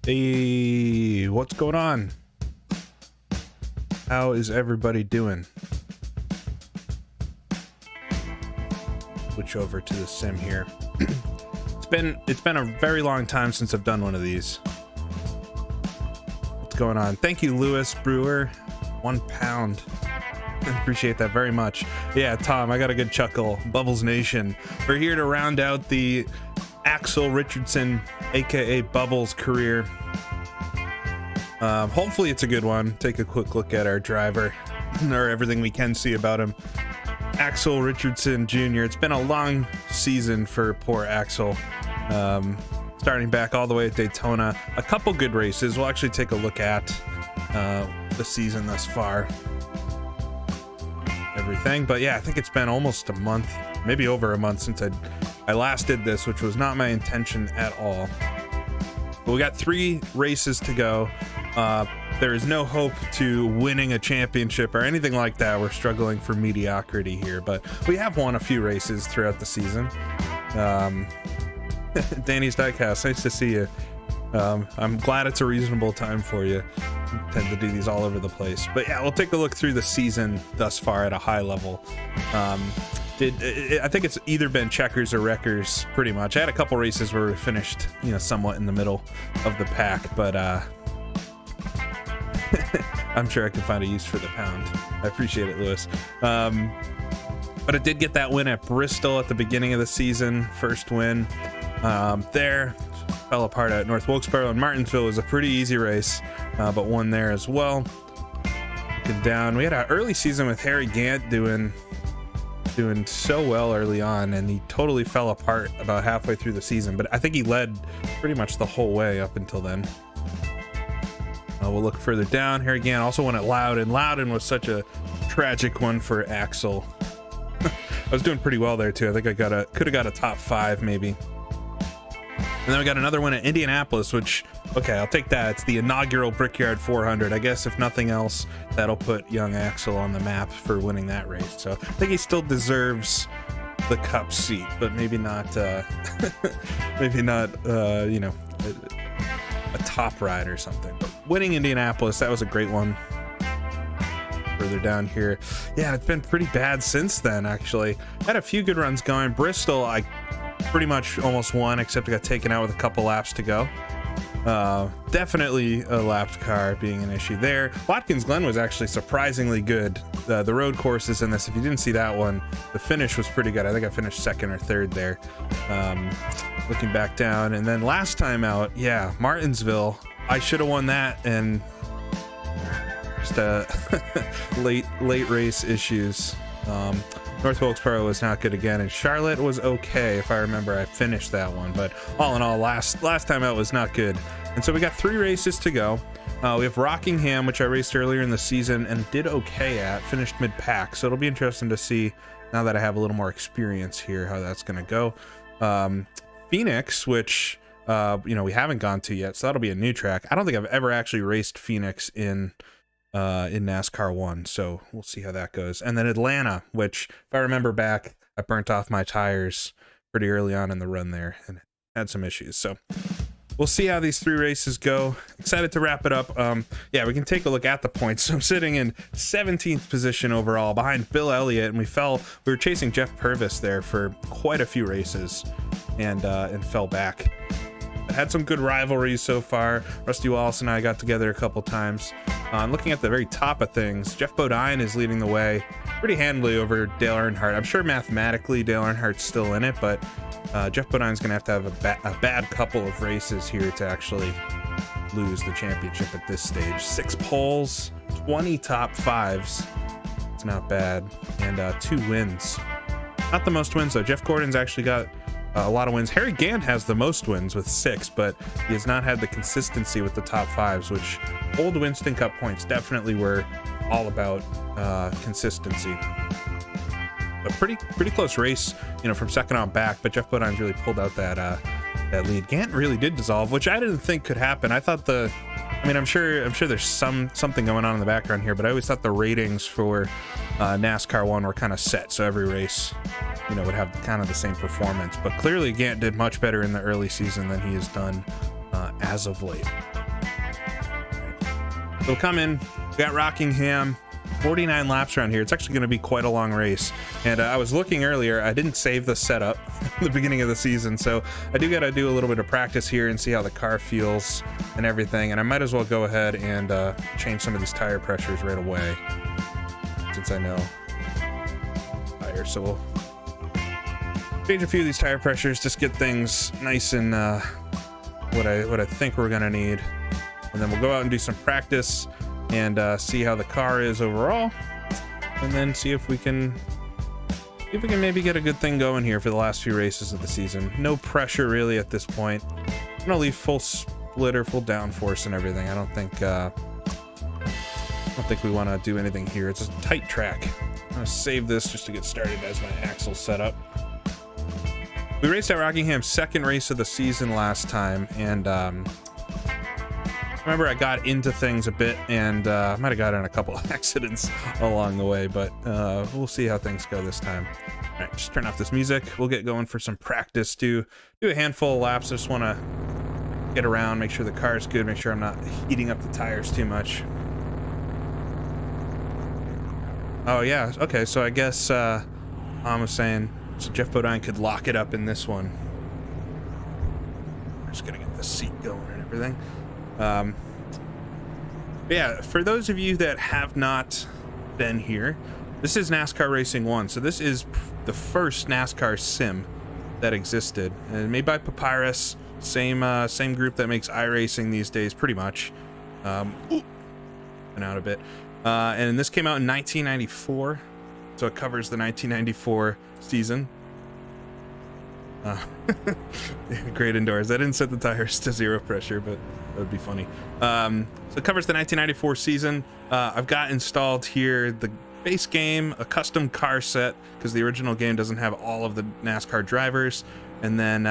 Hey, what's going on? How is everybody doing? Switch over to the sim here. It's been a very long time since I've done one of these. What's going on? Thank you, Lewis Brewer. £1. I appreciate that very much. Yeah, Tom, I got a good chuckle. Bubbles Nation. We're here to round out the Axel Richardson, aka Bubbles, career. Hopefully it's a good one. Take a quick look at our driver, or everything we can see about him. Axel Richardson Jr. It's been a long season for poor Axel. Starting back all the way at Daytona. A couple good races. We'll actually take a look at the season thus far. Everything. But yeah, I think it's been almost a month, maybe over a month since I last did this, which was not my intention at all. But we got 3 races to go. There is no hope to winning a championship or anything like that. We're struggling for mediocrity here, but we have won a few races throughout the season. Danny's Diecast, nice to see you. I'm glad it's a reasonable time for you. I tend to do these all over the place, but yeah, we'll take a look through the season thus far at a high level. I think it's either been checkers or wreckers, pretty much. I had a couple races where we finished, somewhat in the middle of the pack, but I'm sure I can find a use for the pound. I appreciate it, Lewis. But I did get that win at Bristol at the beginning of the season, first win there. fell apart at North Wilkesboro, and Martinsville was a pretty easy race, but won there as well. Looking down, we had an early season with Harry Gant doing so well early on, and he totally fell apart about halfway through the season, but I think he led pretty much the whole way up until then. We'll look further down. Harry Gant also won at Loudon. Loudon was such a tragic one for Axel. I was doing pretty well there too. I think I could have got a top 5 maybe. And then we got another one at Indianapolis, which, okay, I'll take that. It's the inaugural Brickyard 400. I guess if nothing else, that'll put young Axel on the map for winning that race. So I think he still deserves the cup seat, but maybe not, maybe not, you know, a top ride or something. But winning Indianapolis, that was a great one. Further down here, yeah, it's been pretty bad since then. Actually, had a few good runs going. Bristol, I pretty much almost won, except I got taken out with a couple laps to go. Definitely a lapped car being an issue there. Watkins Glen was actually surprisingly good. The road courses in this, if you didn't see that one, the finish was pretty good. I think I finished 2nd or 3rd there. Looking back down, and then last time out, yeah, Martinsville, I should have won that, and just late race issues. North Wilkesboro was not good again, and Charlotte was okay. If I remember, I finished that one, but all in all, last time out was not good. And so we got 3 races to go. We have Rockingham, which I raced earlier in the season and did okay at, finished mid-pack, so it'll be interesting to see, now that I have a little more experience here, how that's going to go. Phoenix, which you know, we haven't gone to yet, so that'll be a new track. I don't think I've ever actually raced Phoenix in NASCAR 1, so we'll see how that goes. And then Atlanta, which, if I remember back, I burnt off my tires pretty early on in the run there and had some issues. So we'll see how these 3 races go. Excited to wrap it up. Yeah, we can take a look at the points. So I'm sitting in 17th position overall behind Bill Elliott, and we were chasing Jeff Purvis there for quite a few races and fell back. I had some good rivalries so far. Rusty Wallace and I got together a couple times. Looking at the very top of things, Jeff Bodine is leading the way pretty handily over Dale Earnhardt. I'm sure mathematically Dale Earnhardt's still in it, but Jeff Bodine's going to have a bad couple of races here to actually lose the championship at this stage. 6 poles, 20 top 5s. It's not bad. And 2 wins. Not the most wins, though. Jeff Gordon's actually got a lot of wins. Harry Gant has the most wins with 6, but he has not had the consistency with the top 5s, which old Winston Cup points definitely were all about consistency. A pretty close race, you know, from second on back, but Jeff Bodine's really pulled out that lead. Gant really did dissolve, which I didn't think could happen. I thought I'm sure there's something going on in the background here, but I always thought the ratings for NASCAR 1 were kind of set, so every race, you know, would have kind of the same performance. But clearly Gant did much better in the early season than he has done as of late. So we'll come in, we got Rockingham, 49 laps around here. It's actually going to be quite a long race. And I was looking earlier, I didn't save the setup at the beginning of the season, so I do got to do a little bit of practice here and see how the car feels and everything. And I might as well go ahead and change some of these tire pressures right away, since I know tires. So we'll change a few of these tire pressures, just get things nice and what I think we're gonna need, and then we'll go out and do some practice and see how the car is overall, and then see if we can maybe get a good thing going here for the last few races of the season. No pressure really at this point. I'm gonna leave full splitter, full downforce and everything. I don't think we want to do anything here. It's a tight track. I'm gonna save this just to get started as my axle setup. We raced at Rockingham's 2nd race of the season last time, and remember I got into things a bit, and I might have got in a couple of accidents along the way, but we'll see how things go this time. All right, just turn off this music. We'll get going for some practice. Do a handful of laps. I just want to get around, make sure the car is good, make sure I'm not heating up the tires too much. Oh yeah, okay, so I guess I was saying, so Jeff Bodine could lock it up in this one. I'm just gonna get the seat going and everything. Yeah, for those of you that have not been here, this is NASCAR Racing 1, so this is the first NASCAR sim that existed, and made by Papyrus, same group that makes iRacing these days, pretty much. And out a bit, and this came out in 1994, so it covers the 1994 season. Great indoors. I didn't set the tires to 0 pressure, but that would be funny. So it covers the 1994 season. I've got installed here the base game, a custom car set, because the original game doesn't have all of the NASCAR drivers, and then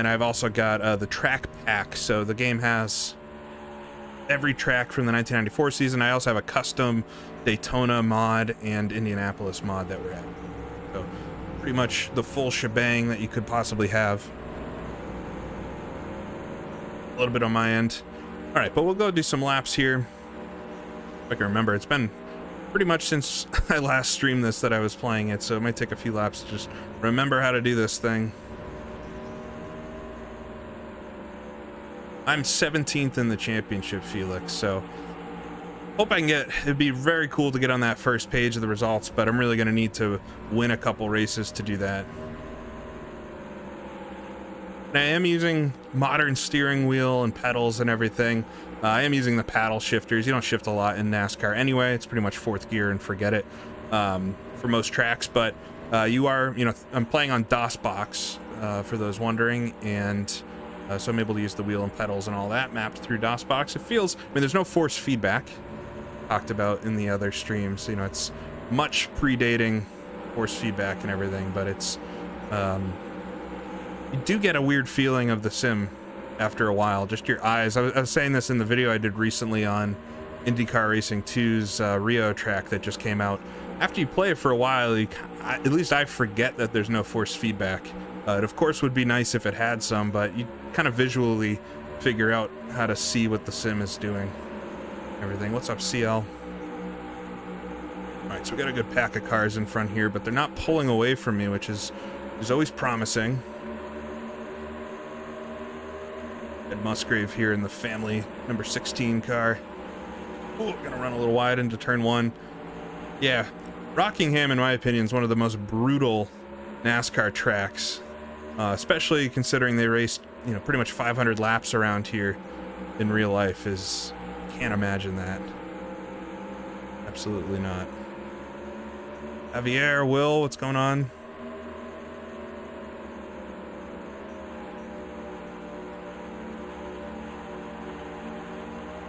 I've also got the track pack. So the game has every track from the 1994 season. I also have a custom Daytona mod and Indianapolis mod that we're at. So pretty much the full shebang that you could possibly have. A little bit on my end. All right, but we'll go do some laps here. If I can remember, it's been pretty much since I last streamed this that I was playing it, so it might take a few laps to just remember how to do this thing. I'm 17th in the championship, Felix, so hope I can get, it'd be very cool to get on that first page of the results, but I'm really going to need to win a couple races to do that. And I am using modern steering wheel and pedals and everything. I am using the paddle shifters. You don't shift a lot in NASCAR anyway. It's pretty much 4th gear and forget it for most tracks, but you are, you know, I'm playing on DOSBox for those wondering, and so I'm able to use the wheel and pedals and all that mapped through DOSBox. It feels, I mean, there's no force feedback talked about in the other streams. You know, it's much predating force feedback and everything, but it's you do get a weird feeling of the sim after a while. Just your eyes. I was saying this in the video I did recently on IndyCar Racing 2's Rio track that just came out. After you play it for a while, at least I forget that there's no force feedback. It of course would be nice if it had some, but you kind of visually figure out how to see what the sim is doing. Everything. What's up, CL? Alright, so we got a good pack of cars in front here, but they're not pulling away from me, which is always promising. Ed Musgrave here in the family number 16 car. Ooh, gonna run a little wide into turn 1. Yeah, Rockingham, in my opinion, is one of the most brutal NASCAR tracks, especially considering they raced, you know, pretty much 500 laps around here in real life. Can't imagine that. Absolutely not. Javier, Will, what's going on?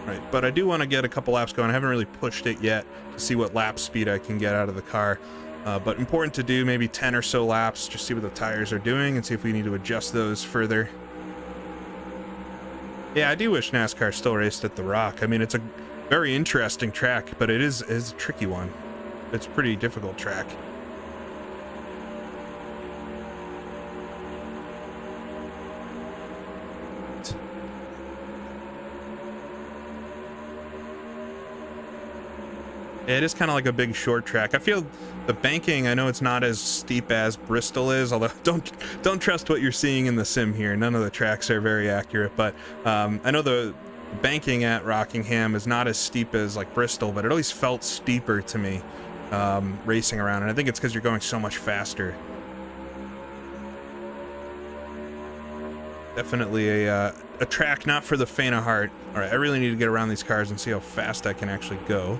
Right, but I do want to get a couple laps going. I haven't really pushed it yet to see what lap speed I can get out of the car. But important to do maybe 10 or so laps, just see what the tires are doing and see if we need to adjust those further. Yeah, I do wish NASCAR still raced at the Rock. I mean, it's a very interesting track, but it is a tricky one. It's a pretty difficult track. It is kind of like a big short track. I feel the banking, I know it's not as steep as Bristol is, although don't trust what you're seeing in the sim here. None of the tracks are very accurate, but I know the banking at Rockingham is not as steep as like Bristol, but it always felt steeper to me racing around, and I think it's because you're going so much faster. Definitely a track not for the faint of heart. All right, I really need to get around these cars and see how fast I can actually go.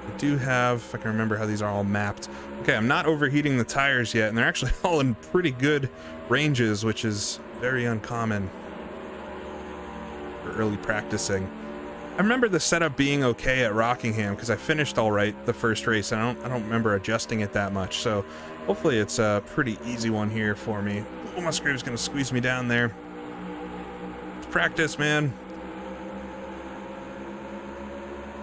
I do have, if I can remember how these are all mapped. Okay, I'm not overheating the tires yet, and they're actually all in pretty good ranges, which is very uncommon for early practicing. I remember the setup being okay at Rockingham because I finished all right the first race, and I don't remember adjusting it that much. So hopefully it's a pretty easy one here for me. Oh, Musgrave's gonna squeeze me down there. It's practice, man.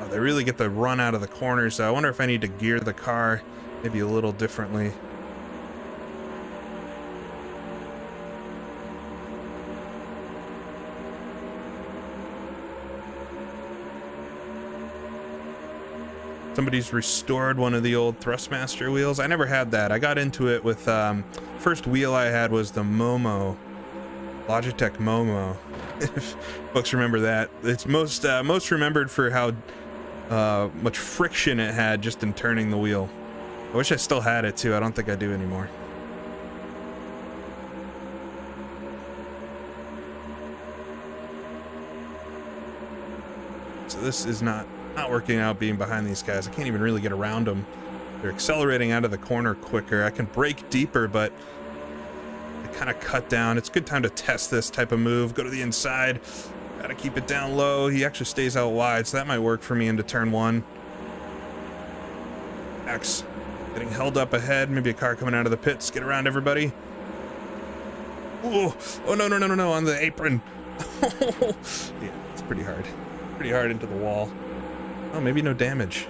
Oh, they really get the run out of the corners. So I wonder if I need to gear the car maybe a little differently. Somebody's restored one of the old Thrustmaster wheels. I never had that. I got into it with first wheel I had was the Momo, Logitech Momo. If folks remember that, it's most remembered for how much friction it had just in turning the wheel. I wish I still had it too. I don't think I do anymore. So this is not working out being behind these guys. I can't even really get around them. They're accelerating out of the corner quicker. I can brake deeper, but I kind of cut down. It's a good time to test this type of move. Go to the inside. Gotta keep it down low. He actually stays out wide, so that might work for me into turn one. X getting held up ahead. Maybe a car coming out of the pits. Get around, everybody. Oh, no, on the apron. Yeah, it's pretty hard. Pretty hard into the wall. Oh, maybe no damage.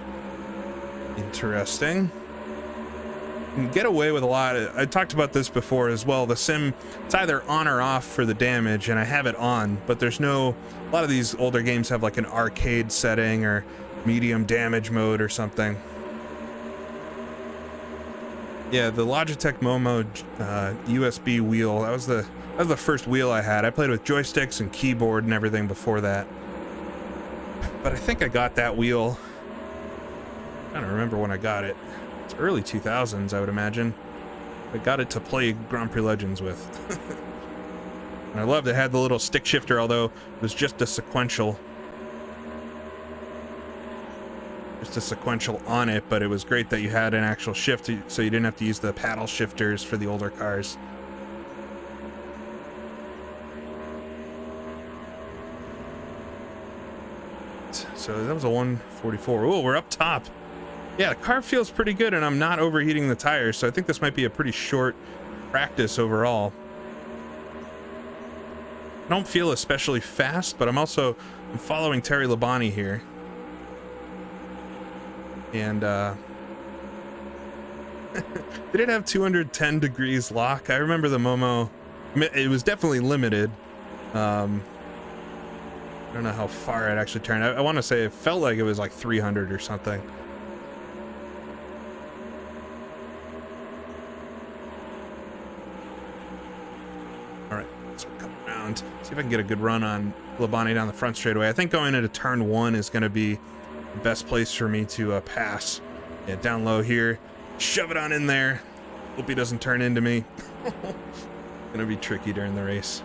Interesting. You can get away with a lot. I talked about this before as well. The sim, it's either on or off for the damage, and I have it on, but there's no, a lot of these older games have like an arcade setting or medium damage mode or something. Yeah, the Logitech Momo USB wheel, that was the first wheel I had. I played with joysticks and keyboard and everything before that. But I think I got that wheel, I don't remember when I got it. It's early 2000s, I would imagine. I got it to play Grand Prix Legends with. And I loved it. It had the little stick shifter, although it was just a sequential. Just a sequential on it, but it was great that you had an actual shift, so you didn't have to use the paddle shifters for the older cars. So that was a 144. Oh, we're up top. Yeah, the car feels pretty good, and I'm not overheating the tires, so I think this might be a pretty short practice overall. I don't feel especially fast, but I'm following Terry Labonte here. And did it have 210 degrees lock? I remember the Momo, it was definitely limited. I don't know how far it actually turned. I want to say it felt like it was like 300 or something. All right, let's come around. See if I can get a good run on Labonte down the front straightaway. I think going into turn one is going to be the best place for me to pass. Yeah, down low here. Shove it on in there. Hope he doesn't turn into me. Gonna be tricky during the race.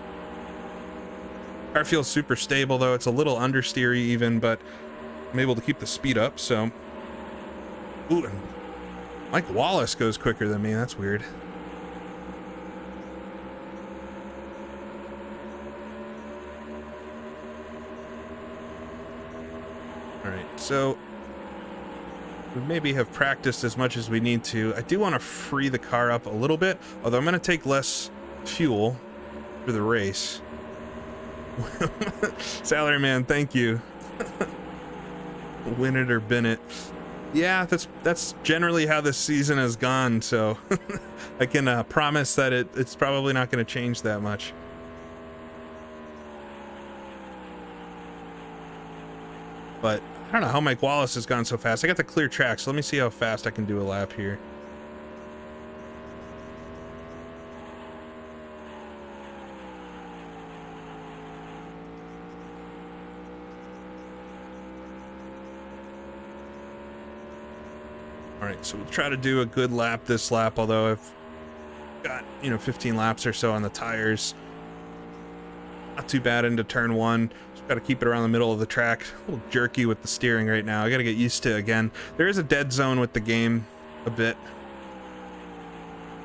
Car feels super stable though. It's a little understeery even, but I'm able to keep the speed up, so. Ooh, and Mike Wallace goes quicker than me. That's weird. All right, so we maybe have practiced as much as we need to. I do want to free the car up a little bit, although I'm going to take less fuel for the race. Salaryman, thank you. Win it or bin it. Yeah, that's generally how this season has gone, so I can promise that it's probably not going to change that much. But I don't know how Mike Wallace has gone so fast. I got the clear track, so let me see how fast I can do a lap here. All right, so we'll try to do a good lap this lap, although I've got, 15 laps or so on the tires. Not too bad into turn one. Just got to keep it around the middle of the track. A little jerky with the steering right now. I got to get used to it again. There is a dead zone with the game a bit.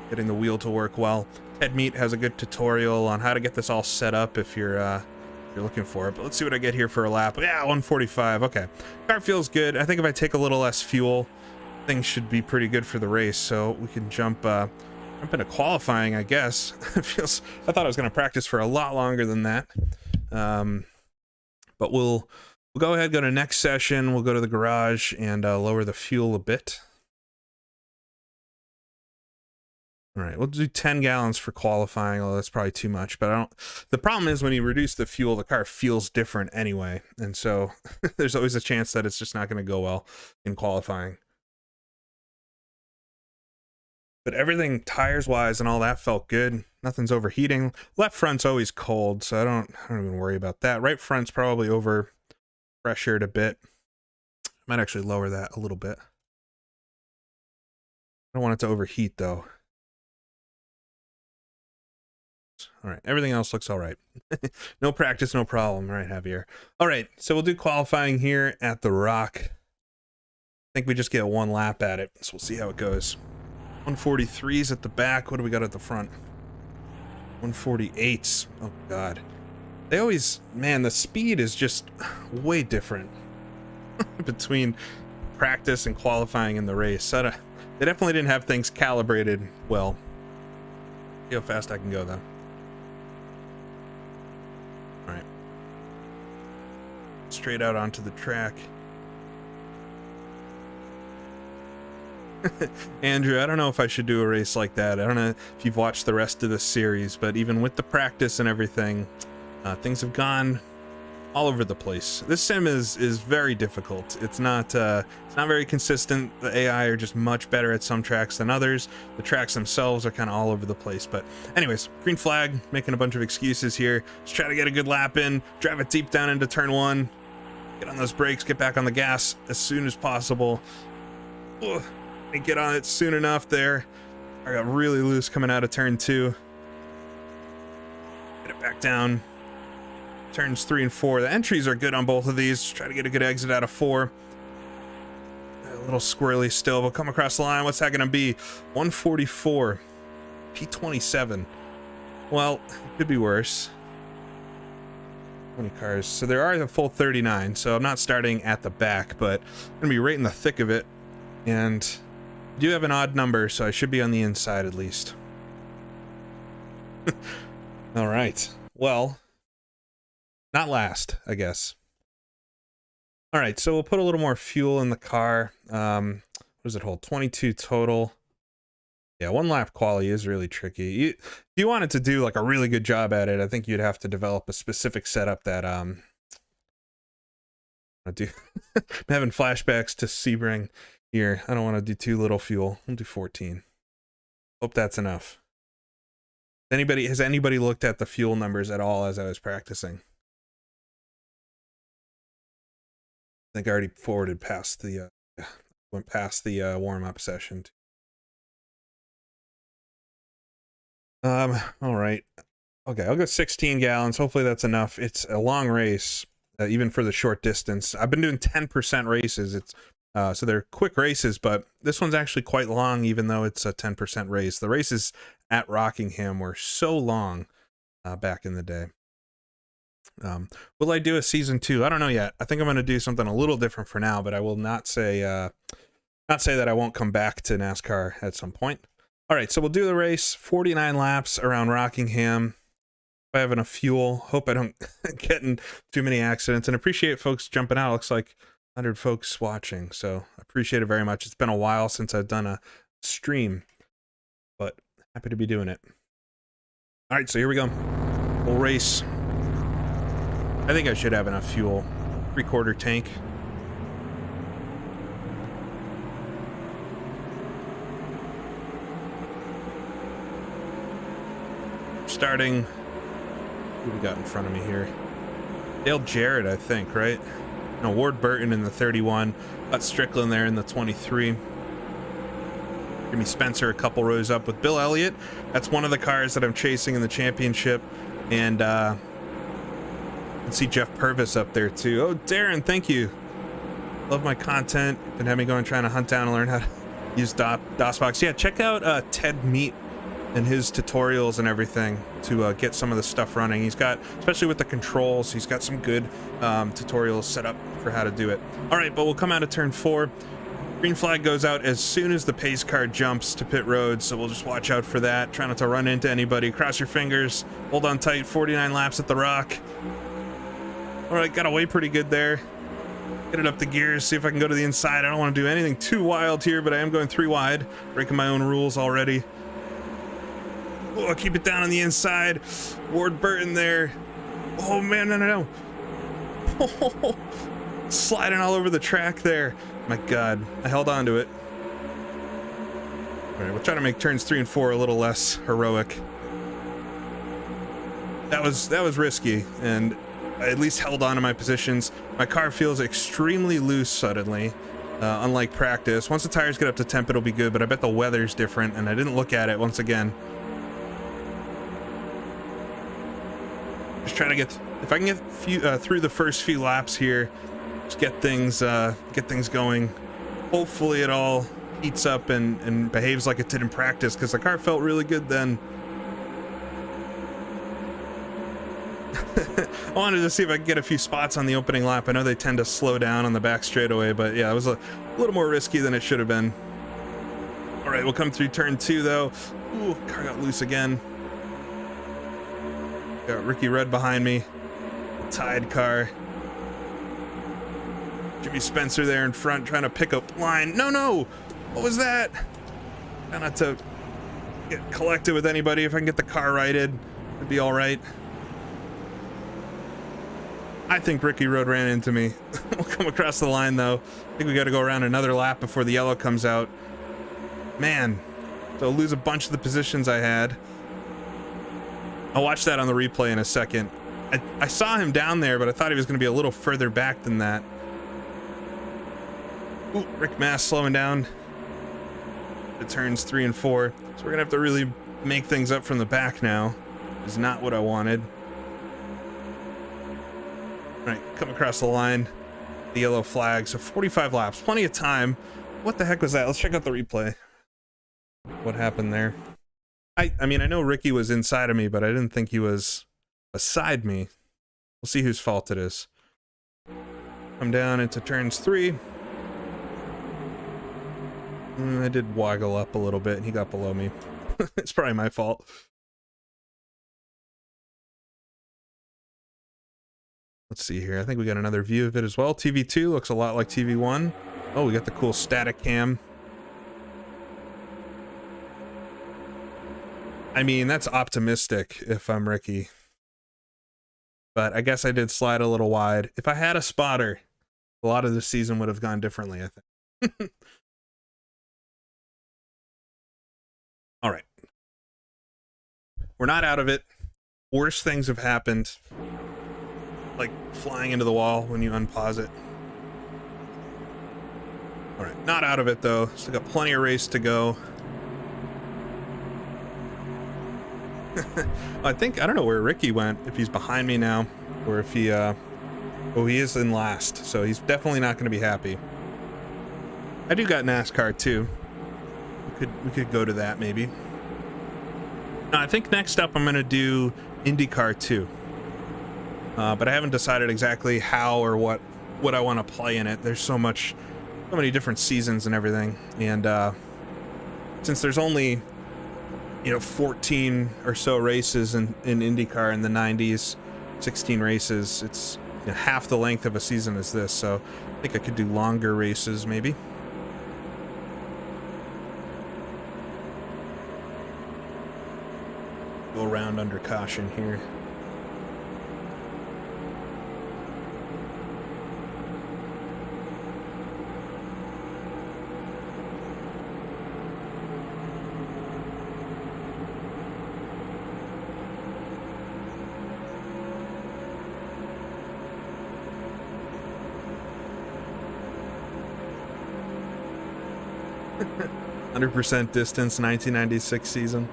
Getting the wheel to work well. Ted Meat has a good tutorial on how to get this all set up if you're looking for it. But let's see what I get here for a lap. Yeah, 145. Okay. Car feels good. I think if I take a little less fuel, things should be pretty good for the race. So we can jump into qualifying, I guess. I thought I was going to practice for a lot longer than that. But we'll go ahead, go to next session. We'll go to the garage and lower the fuel a bit. All right, we'll do 10 gallons for qualifying, although that's probably too much. But the problem is when you reduce the fuel, the car feels different anyway. And so there's always a chance that it's just not going to go well in qualifying. But everything tires-wise and all that felt good. Nothing's overheating. Left front's always cold, so I don't even worry about that. Right front's probably over pressured a bit. Might actually lower that a little bit. I don't want it to overheat though. All right, everything else looks all right. No practice, no problem. All right, Javier. All right, so we'll do qualifying here at the Rock. I think we just get one lap at it, so we'll see how it goes. 143s at the back. What do we got at the front? 148s. Oh, God. They always... Man, the speed is just way different between practice and qualifying in the race. They definitely didn't have things calibrated well. See how fast I can go, though. All right. Straight out onto the track. Andrew, I don't know if I should do a race like that. I don't know if you've watched the rest of the series, but even with the practice and everything, things have gone all over the place. This sim is very difficult. It's not very consistent. The AI are just much better at some tracks than others. The tracks themselves are kind of all over the place. But anyways, green flag, making a bunch of excuses here. Just try to get a good lap in, drive it deep down into turn 1, get on those brakes, get back on the gas as soon as possible. Ugh. Didn't get on it soon enough there. I got really loose coming out of turn 2. Get it back down. Turns 3 and 4. The entries are good on both of these. Try to get a good exit out of 4. A little squirrely still. We'll come across the line. What's that going to be? 144. P27. Well, it could be worse. 20 cars. So there are the full 39. So I'm not starting at the back, but I'm going to be right in the thick of it. And I do have an odd number, so I should be on the inside at least. All right. Well, not last, I guess. All right, so we'll put a little more fuel in the car. What does it hold? 22 total. Yeah, one lap quali is really tricky. If you wanted to do like a really good job at it, I think you'd have to develop a specific setup that I'm having flashbacks to Sebring here. I don't want to do too little fuel. I'll do 14. Hope that's enough. Has anybody looked at the fuel numbers at all as I was practicing? I think I already forwarded past the went past the warm-up session. All right. Okay, I'll go 16 gallons. Hopefully that's enough. It's a long race, even for the short distance. I've been doing 10% races. It's so they're quick races, but this one's actually quite long, even though it's a 10% race. The races at Rockingham were so long back in the day. Will I do a season 2? I don't know yet. I think I'm going to do something a little different for now, but I will not say that I won't come back to NASCAR at some point. All right, so we'll do the race. 49 laps around Rockingham. If I have enough fuel, hope I don't get in too many accidents, and appreciate folks jumping out. Looks like 100 folks watching, so I appreciate it very much. It's been a while since I've done a stream, but happy to be doing it. All right, so here we go. We'll race. I think I should have enough fuel. 3/4 tank. Starting. Who we got in front of me here? Dale Jarrett, I think, right? No, Ward Burton in the 31. Got Strickland there in the 23. Jimmy Spencer a couple rows up with Bill Elliott. That's one of the cars that I'm chasing in the championship. And you can see Jeff Purvis up there too. Oh, Darren, thank you. Love my content. Been having me going trying to hunt down and learn how to use DOSBox. Yeah, check out Ted Meat and his tutorials and everything to get some of the stuff running. He's got, especially with the controls, he's got some good tutorials set up for how to do it. All right, but we'll come out of turn 4. Green flag goes out as soon as the pace car jumps to pit road, so we'll just watch out for that. Try not to run into anybody. Cross your fingers. Hold on tight. 49 laps at the Rock. All right, got away pretty good there. Get it up the gears, see if I can go to the inside. I don't want to do anything too wild here, but I am going 3 wide. Breaking my own rules already. Oh, keep it down on the inside. Ward Burton there. Oh, man, no. Oh, sliding all over the track there. My God, I held on to it. All right, we'll try to make turns 3 and 4 a little less heroic. That was risky, and I at least held on to my positions. My car feels extremely loose suddenly, unlike practice. Once the tires get up to temp, it'll be good, but I bet the weather's different, and I didn't look at it once again. Just trying to get, if I can get through the first few laps here, just get things going. Hopefully it all heats up and behaves like it did in practice, because the car felt really good then. I wanted to see if I could get a few spots on the opening lap. I know they tend to slow down on the back straightaway, but yeah, it was a little more risky than it should have been. All right, we'll come through turn 2 though. Ooh, car got loose again. Got Ricky Rudd behind me. Tied car. Jimmy Spencer there in front trying to pick up line. No! What was that? Try not to get collected with anybody. If I can get the car righted, it'd be all right. I think Ricky Rudd ran into me. We'll come across the line though. I think we got to go around another lap before the yellow comes out. Man, so I'll lose a bunch of the positions I had. I'll watch that on the replay in a second. I saw him down there, but I thought he was going to be a little further back than that. Ooh, Rick Mass slowing down. It turns 3 and 4. So we're going to have to really make things up from the back now. Is not what I wanted. All right, come across the line. The yellow flag. So 45 laps. Plenty of time. What the heck was that? Let's check out the replay. What happened there? I mean, I know Ricky was inside of me, but I didn't think he was beside me. We'll see whose fault it is. Come down into turns 3. I did waggle up a little bit and he got below me. It's probably my fault. Let's see here. I think we got another view of it as well. TV2 looks a lot like TV1. Oh, we got the cool static cam. I mean, that's optimistic if I'm Ricky. But I guess I did slide a little wide. If I had a spotter, a lot of the season would have gone differently, I think. All right. We're not out of it. Worse things have happened. Like flying into the wall when you unpause it. All right, not out of it though. Still got plenty of race to go. I don't know where Ricky went, if he's behind me now, or if he, oh, he is in last, so he's definitely not going to be happy. I do got NASCAR too. We could go to that maybe. I think next up I'm going to do IndyCar too. But I haven't decided exactly how or what I want to play in it. There's so many different seasons and everything, and since there's only 14 or so races in IndyCar in the 90s, 16 races, it's half the length of a season as this, so I think I could do longer races maybe. Go around under caution here. %, distance, 1996 season.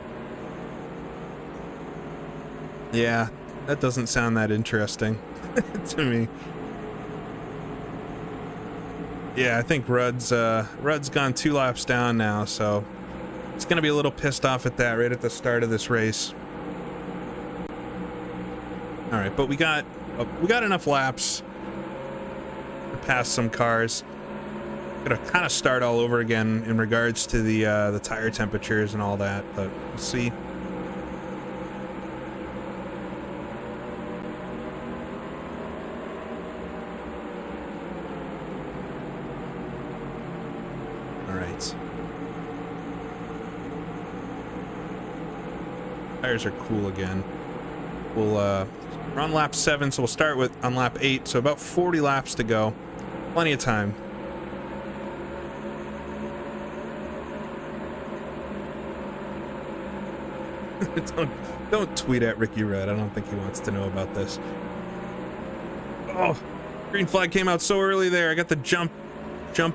Yeah, that doesn't sound that interesting to me. Yeah, I think Rudd's gone 2 laps down now, so it's gonna be a little pissed off at that right at the start of this race. All right, but we got enough laps to pass some cars. Gonna kind of start all over again in regards to the tire temperatures and all that, but we'll see. All right. Tires are cool again. We're on lap 7, so we'll start on lap 8, so about 40 laps to go. Plenty of time. Don't tweet at Ricky Rudd. I don't think he wants to know about this. Oh, green flag came out so early there. I got the jump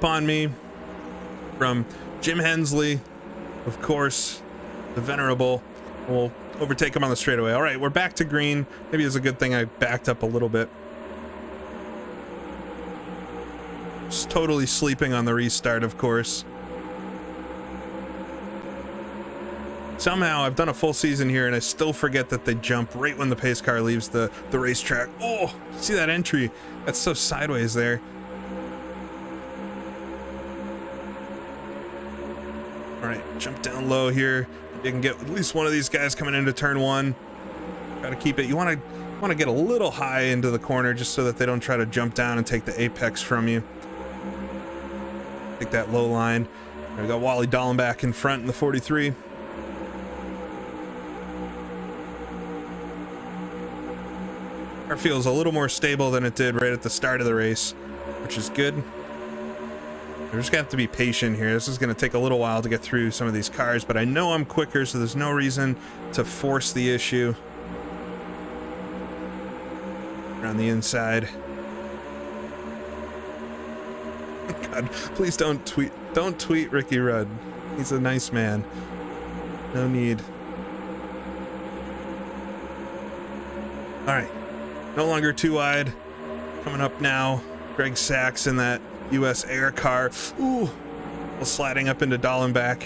on me from Jim Hensley, of course, the venerable. We'll overtake him on the straightaway. All right, we're back to green. Maybe it's a good thing I backed up a little bit. Just totally sleeping on the restart, of course. Somehow I've done a full season here and I still forget that they jump right when the pace car leaves the racetrack. Oh, see that entry? That's so sideways there. All right, jump down low here. You can get at least one of these guys coming into turn one. Got to keep it. You want to get a little high into the corner just so that they don't try to jump down and take the apex from you. Take that low line. We got Wally Dallenbach in front in the 43. Car feels a little more stable than it did right at the start of the race, which is good. We're just gonna have to be patient here. This is gonna take a little while to get through some of these cars, but I know I'm quicker, so there's no reason to force the issue. Around the inside. God, please don't tweet Ricky Rudd. He's a nice man. No need. All right. No longer too wide. Coming up now, Greg Sachs in that US Air car. Ooh, well, sliding up into Dallenbach.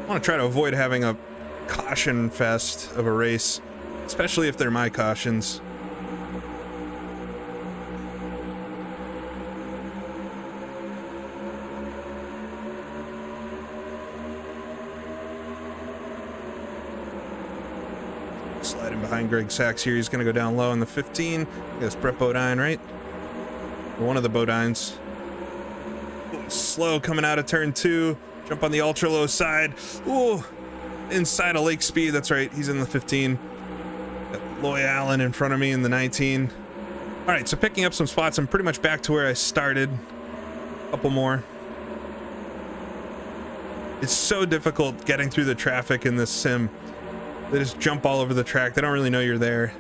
I want to try to avoid having a caution fest of a race, especially if they're my cautions. Sliding behind Greg Sachs here. He's going to go down low in the 15. That's Brett Bodine, right? Or one of the Bodines. Ooh, slow coming out of turn 2. Jump on the ultra low side. Ooh, inside of Lake Speed. That's right. He's in the 15. Got Loy Allen in front of me in the 19. All right, so picking up some spots. I'm pretty much back to where I started. A couple more. It's so difficult getting through the traffic in this sim. They just jump all over the track. They don't really know you're there.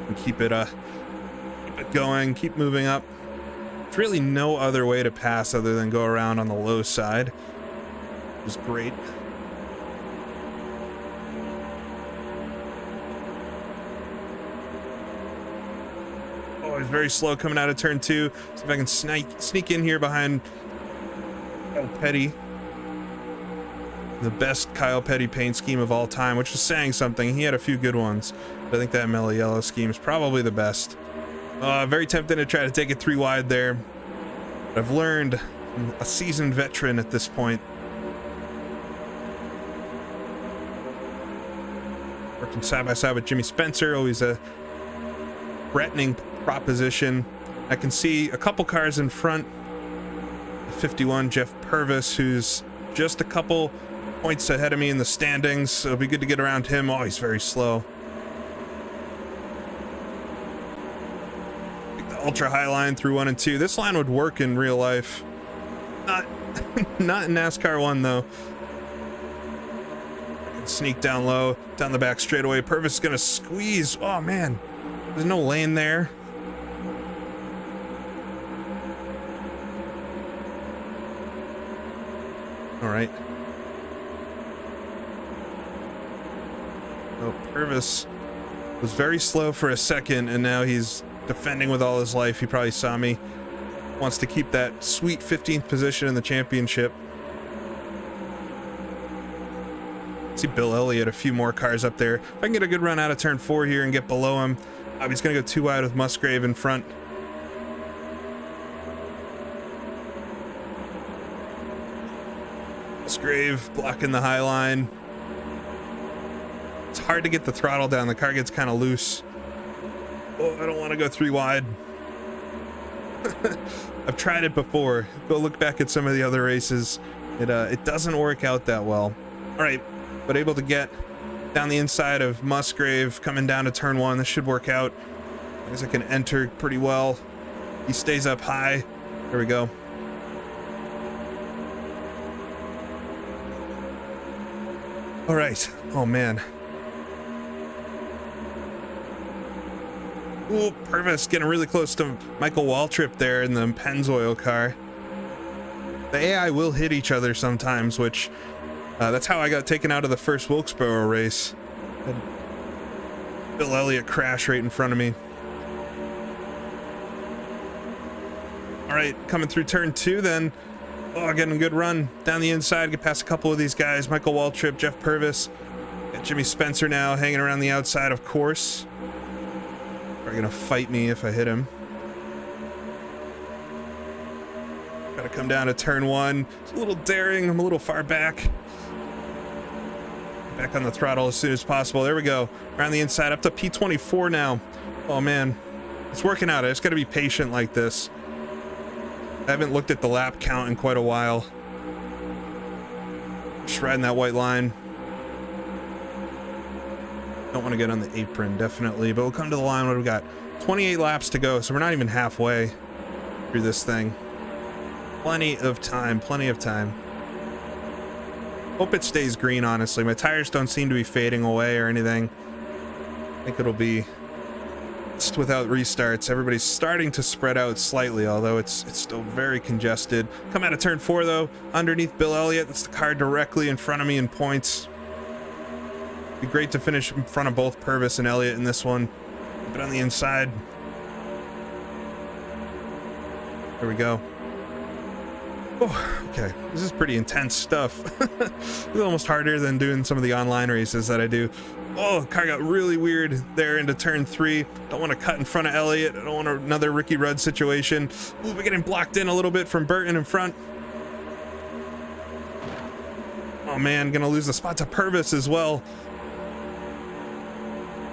And keep it going, keep moving up. There's really no other way to pass other than go around on the low side. It was great. He's very slow coming out of turn 2. See if I can sneak in here behind Kyle Petty. The best Kyle Petty paint scheme of all time, which is saying something. He had a few good ones, but I think that mellow yellow scheme is probably the best. Very tempting to try to take it 3 wide there. But I've learned, I'm a seasoned veteran at this point. Working side by side with Jimmy Spencer, always a threatening proposition. I can see a couple cars in front. 51 Jeff Purvis, who's just a couple points ahead of me in the standings, so it'll be good to get around him. Oh, he's very slow. Take the ultra high line through 1 and 2. This line would work in real life, not in NASCAR 1 though. I can sneak down low, down the back straightaway. Purvis is gonna squeeze. Oh man, there's no lane there. All right. Oh, Purvis was very slow for a second, and now he's defending with all his life. He probably saw me. Wants to keep that sweet 15th position in the championship. See Bill Elliott, a few more cars up there. If I can get a good run out of turn 4 here and get below him, he's going to go 2 wide with Musgrave in front. Musgrave blocking the high line. It's hard to get the throttle down. The car gets kind of loose. Oh, I don't want to go 3 wide. I've tried it before. Go look back at some of the other races. It doesn't work out that well. All right, but able to get down the inside of Musgrave, coming down to turn 1. This should work out. I guess I can enter pretty well. He stays up high. There we go. All right. Oh man. Ooh, Purvis getting really close to Michael Waltrip there in the Pennzoil car. The AI will hit each other sometimes, which that's how I got taken out of the first Wilkesboro race. Had Bill Elliott crash right in front of me. All right, coming through turn 2 then. Oh, getting a good run down the inside. Get past a couple of these guys. Michael Waltrip, Jeff Purvis. Got Jimmy Spencer now hanging around the outside, of course. Probably gonna fight me if I hit him. Gotta come down to turn 1. It's a little daring. I'm a little far back. Back on the throttle as soon as possible. There we go. Around the inside, up to P24 now. Oh man, it's working out. I just gotta be patient like this. I haven't looked at the lap count in quite a while. Just riding that white line. Don't want to get on the apron, definitely, but we'll come to the line. What do we got? 28 laps to go, so we're not even halfway through this thing. Plenty of time, plenty of time. Hope it stays green, honestly. My tires don't seem to be fading away or anything. I think it'll be just without restarts. Everybody's starting to spread out slightly, although it's still very congested. Come out of turn 4 though, underneath Bill Elliott. That's the car directly in front of me in points. Be great to finish in front of both Purvis and Elliott in this one. But on the inside. There we go. Oh, okay. This is pretty intense stuff. It's almost harder than doing some of the online races that I do. Oh, car got really weird there into turn 3. Don't want to cut in front of Elliott. I don't want another Ricky Rudd situation. Ooh, we're getting blocked in a little bit from Burton in front. Oh man, gonna lose the spot to Purvis as well.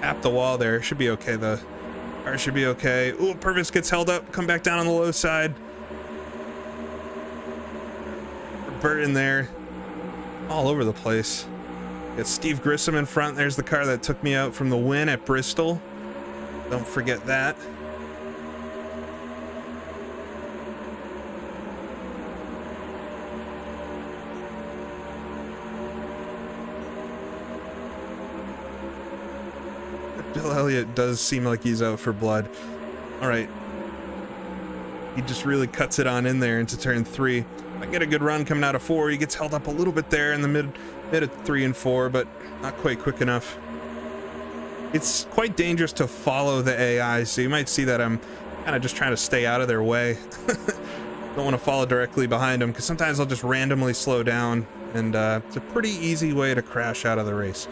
Tap the wall there. Should be okay. The car should be okay. Ooh, Purvis gets held up. Come back down on the low side. Burton there. All over the place. Got Steve Grissom in front. There's the car that took me out from the win at Bristol. Don't forget that. Bill Elliott does seem like he's out for blood. All right. He just really cuts it on in there into turn 3. I get a good run coming out of 4. He gets held up a little bit there in the mid of 3 and 4, but not quite quick enough. It's quite dangerous to follow the AI, so you might see that I'm kind of just trying to stay out of their way. Don't want to follow directly behind them, because sometimes I'll just randomly slow down, and it's a pretty easy way to crash out of the race.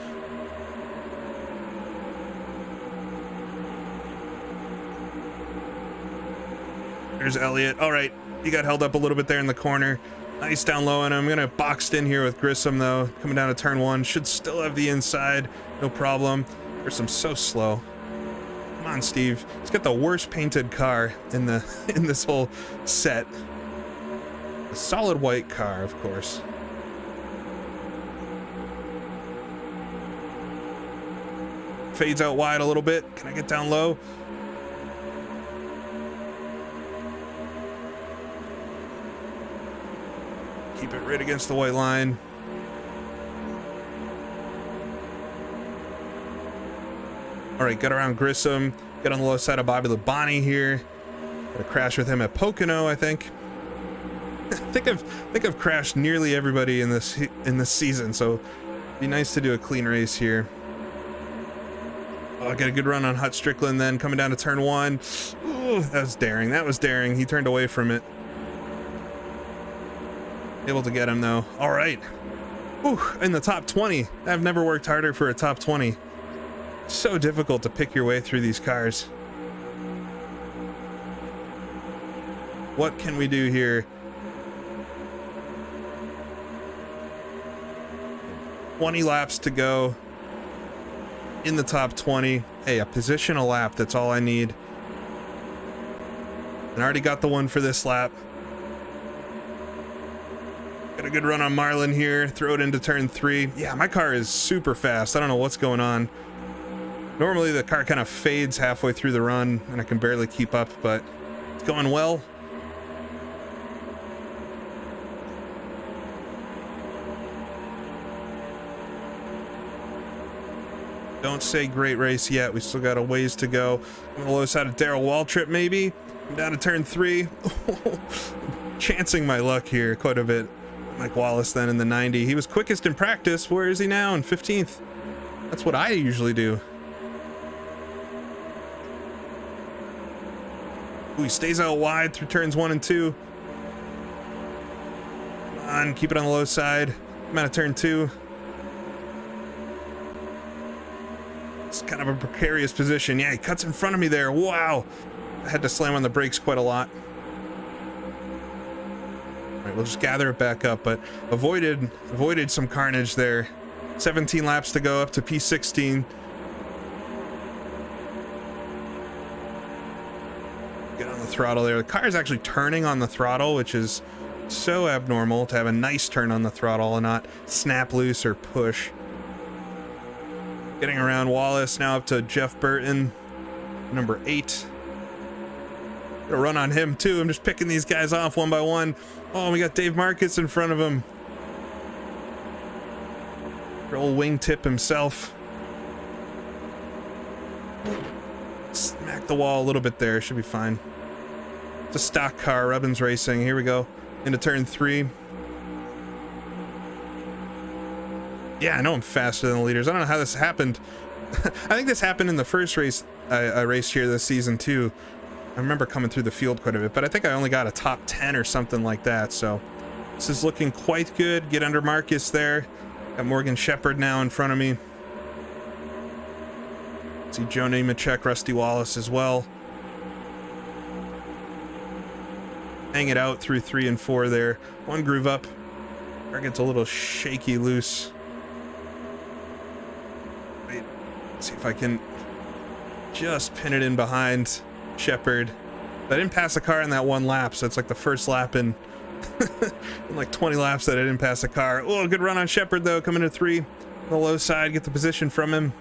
There's Elliott. All right. He got held up a little bit there in the corner. Nice down low on him. I'm gonna boxed in here with Grissom though. Coming down to turn 1. Should still have the inside. No problem. Grissom so slow. Come on, Steve. He's got the worst painted car in this whole set. A solid white car, of course. Fades out wide a little bit. Can I get down low? Keep it right against the white line. All right, get around Grissom. Get on the low side of Bobby Labonte here. Got a crash with him at Pocono, I think. I think I've crashed nearly everybody in this season, so it'd be nice to do a clean race here. Oh, I got a good run on Hut Strickland then coming down to turn 1. Ooh, that was daring. That was daring. He turned away from it. Able to get him though. All right. Ooh, in the top 20. I've never worked harder for a top 20. So difficult to pick your way through these cars. What can we do here? 20 laps to go. In the top 20. Hey, a position a lap. That's all I need. And I already got the one for this lap. Got a good run on Marlin here. Throw it into turn 3. Yeah, my car is super fast. I don't know what's going on. Normally the car kind of fades halfway through the run and I can barely keep up, but it's going well. Don't say great race yet. We still got a ways to go. On the low side of Darrell Waltrip, maybe. I'm down to turn 3. Chancing my luck here quite a bit. Mike Wallace then in the 90. He was quickest in practice. Where is he now? In 15th. That's what I usually do. Ooh, he stays out wide through turns 1 and 2. Come on, keep it on the low side. I'm out of turn 2. It's kind of a precarious position. Yeah, he cuts in front of me there. Wow. I had to slam on the brakes quite a lot. All right, we'll just gather it back up, but avoided some carnage there. 17 laps to go up to P16. Get on the throttle there. The car is actually turning on the throttle, which is so abnormal to have a nice turn on the throttle and not snap loose or push. Getting around Wallace, now up to Jeff Burton, number 8. Gonna run on him too. I'm just picking these guys off one by one. Oh, we got Dave Marcus in front of him. Your old wingtip himself. Smack the wall a little bit there. Should be fine. It's a stock car. Rubbins Racing. Here we go. Into turn 3. Yeah, I know I'm faster than the leaders. I don't know how this happened. I think this happened in the first race I raced here this season too. I remember coming through the field quite a bit, but I think I only got a top 10 or something like that. So this is looking quite good. Get under Marcus there. Got Morgan Shepherd now in front of me. See Joe Nemechek, Rusty Wallace as well. Hang it out through 3 and 4 there. One groove up. Car gets a little shaky loose. Wait, let's see if I can just pin it in behind Shepherd. I didn't pass a car in that one lap, so it's like the first lap in, in like 20 laps that I didn't pass a car. Oh, good run on Shepherd though, coming to 3. On the low side, get the position from him.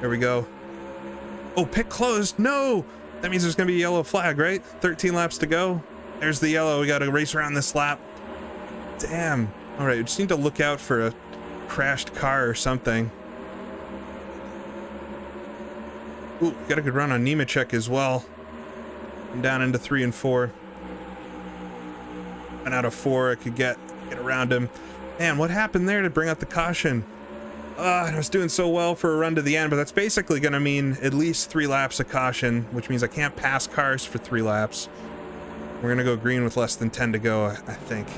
There we go. Oh, pit closed. No! That means there's going to be a yellow flag, right? 13 laps to go. There's the yellow. We got to race around this lap. Damn. All right, we just need to look out for a crashed car or something. Ooh, got a good run on Nemechek as well. I'm down into 3 and 4. And out of 4, I could get around him. Man, what happened there to bring out the caution? I was doing so well for a run to the end, but that's basically going to mean at least 3 laps of caution, which means I can't pass cars for 3 laps. We're going to go green with less than 10 to go, I think.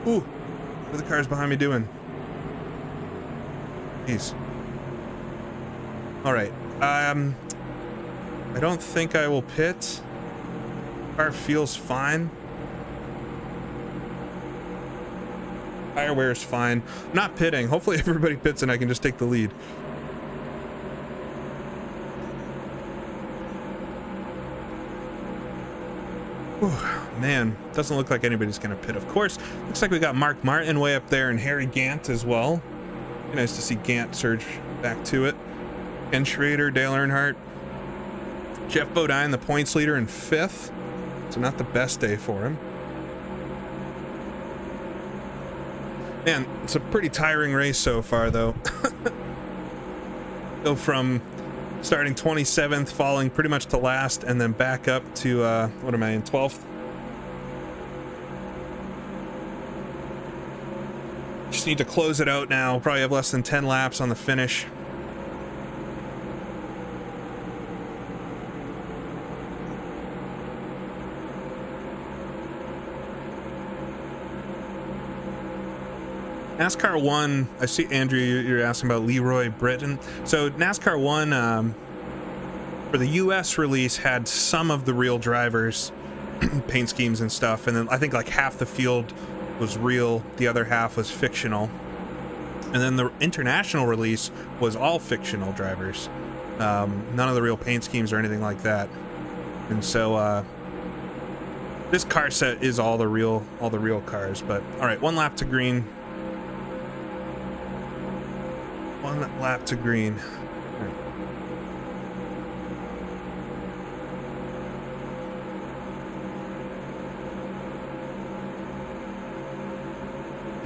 Ooh, what are the cars behind me doing? Jeez. All right. I don't think I will pit. Car feels fine. Tire wear is fine. I'm not pitting. Hopefully everybody pits and I can just take the lead. Whew, man, doesn't look like anybody's gonna pit. Of course, looks like we got Mark Martin way up there and Harry Gant as well. Be nice to see Gant surge back to it. Ken Schrader, Dale Earnhardt, Jeff Bodine, the points leader in 5th. So not the best day for him. Man, it's a pretty tiring race so far, though. Go from starting 27th, falling pretty much to last, and then back up to, what am I in, 12th? Just need to close it out now. Probably have less than 10 laps on the finish. NASCAR 1, I see, Andrew, you're asking about Leroy Britton. So NASCAR 1, for the US release, had some of the real drivers, paint schemes and stuff, and then I think like half the field was real, the other half was fictional. And then the international release was all fictional drivers. None of the real paint schemes or anything like that. And so this car set is all the real cars. But all right, 1 lap to green. 1 lap to green. Right.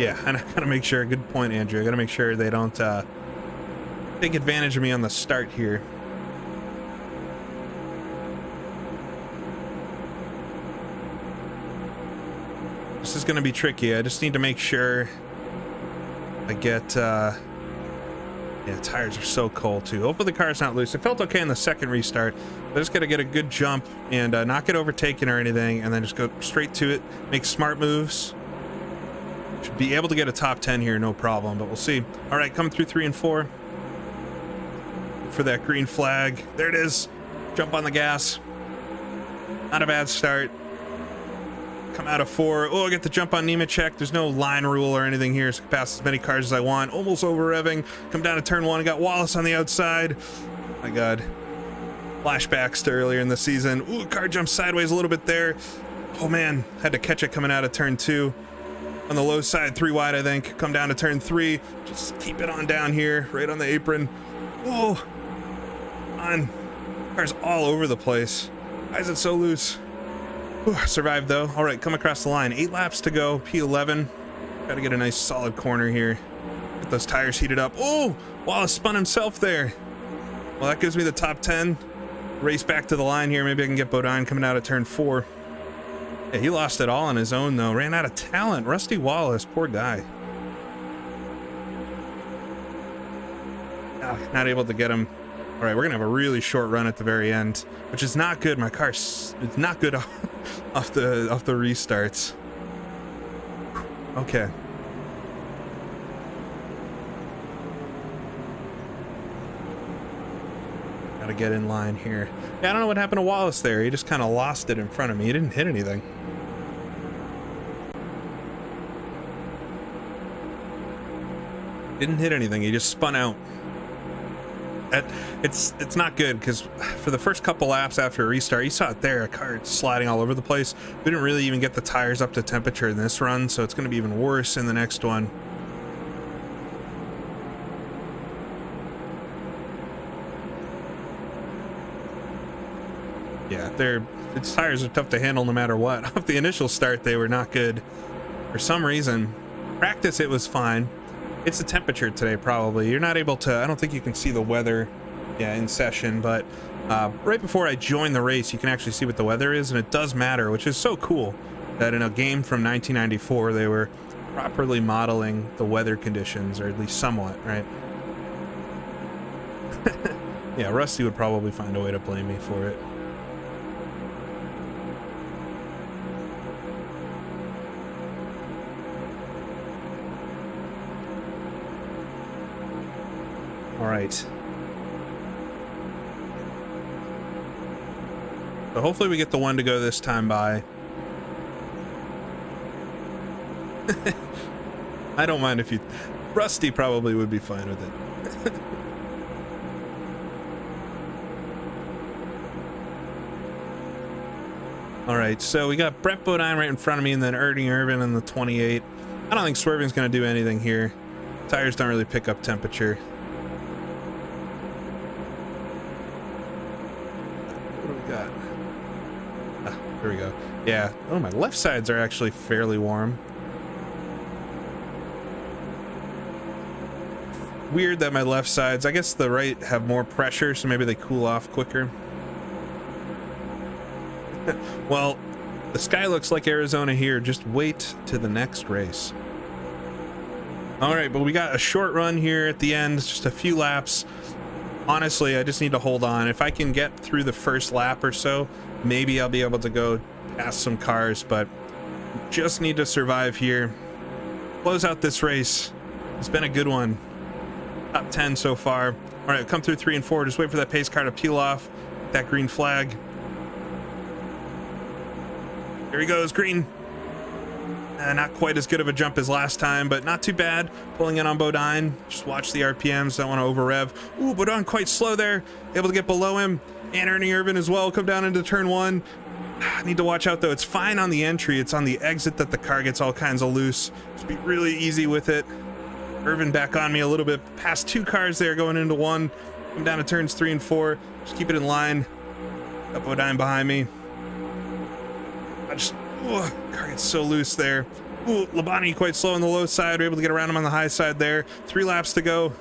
Yeah, and I gotta make sure, good point, Andrew. I gotta make sure they don't take advantage of me on the start here. This is gonna be tricky. I just need to make sure I get, yeah, tires are so cold too. Hopefully the car's not loose. It felt okay in the second restart. I just gotta get a good jump and not get overtaken or anything, and then just go straight to it, make smart moves. Should be able to get a top 10 here, no problem, but we'll see. All right, coming through 3 and 4. For that green flag. There it is. Jump on the gas. Not a bad start. Come out of 4. Oh, I get the jump on Nemechek. There's no line rule or anything here, so I can pass as many cars as I want. Almost over revving. Come down to turn 1. I got Wallace on the outside. My God. Flashbacks to earlier in the season. Ooh, car jumped sideways a little bit there. Oh man, had to catch it coming out of turn 2. On the low side, 3 wide, I think. Come down to turn 3. Just keep it on down here, right on the apron. Oh, on. Car's all over the place. Why is it so loose? Whew, survived though. All right, come across the line. 8 laps to go. P11. Got to get a nice solid corner here. Get those tires heated up. Oh, Wallace spun himself there. Well, that gives me the top 10. Race back to the line here. Maybe I can get Bodine coming out of turn 4. Yeah, he lost it all on his own though. Ran out of talent. Rusty Wallace, poor guy. Not able to get him. All right, we're gonna have a really short run at the very end, which is not good. My car's it's not good off the restarts. Okay. Gotta get in line here. Yeah, I don't know what happened to Wallace there. He just kind of lost it in front of me. He didn't hit anything. Didn't hit anything. He just spun out. It's not good because for the first couple laps after a restart, you saw it there, a car sliding all over the place. We didn't really even get the tires up to temperature in this run, so it's going to be even worse in the next one. Yeah, its tires are tough to handle no matter what. Off the initial start, they were not good. For some reason, practice it was fine. It's the temperature today, probably. You're not able to, I don't think you can see the weather, yeah, in session, but right before I joined the race, you can actually see what the weather is, and it does matter, which is so cool that in a game from 1994, they were properly modeling the weather conditions, or at least somewhat, right? Yeah, Rusty would probably find a way to blame me for it. All right. So hopefully we get the one to go this time by. I don't mind if you... Rusty probably would be fine with it. All right, so we got Brett Bodine right in front of me, and then Ernie Irvin in the 28. I don't think swerving's going to do anything here. Tires don't really pick up temperature. There we go. Yeah. Oh, my left sides are actually fairly warm. Weird that my left sides, I guess the right have more pressure, so maybe they cool off quicker. Well, the sky looks like Arizona here. Just wait to the next race. All right, but we got a short run here at the end, just a few laps. Honestly, I just need to hold on. If I can get through the first lap or so, maybe I'll be able to go past some cars, but just need to survive here. Close out this race. It's been a good one. Top 10 so far. All right, come through 3 and 4. Just wait for that pace car to peel off that green flag. Here he goes, green. Not quite as good of a jump as last time, but not too bad. Pulling in on Bodine. Just watch the RPMs. Don't want to over rev. Ooh, Bodine quite slow there. Able to get below him. And Ernie Irvin as well. Come down into turn 1. Need to watch out though. It's fine on the entry. It's on the exit that the car gets all kinds of loose. Just be really easy with it. Irvin back on me a little bit. Past 2 cars there going into 1. Come down to turns 3 and 4. Just keep it in line. Got Bodine behind me. Car gets so loose there. Ooh, Labani quite slow on the low side. We're able to get around him on the high side there. 3 laps to go.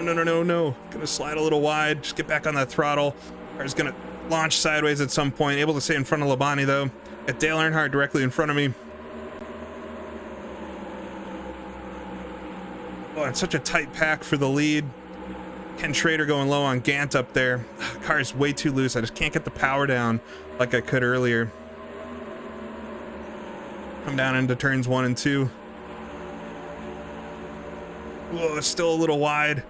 No. Gonna slide a little wide. Just get back on that throttle. Car's gonna launch sideways at some point. Able to stay in front of Labani though. Got Dale Earnhardt directly in front of me. Oh, it's such a tight pack for the lead. Ken Schrader going low on Gant up there. Car's way too loose. I just can't get the power down like I could earlier. Come down into turns 1 and 2. Whoa, it's still a little wide.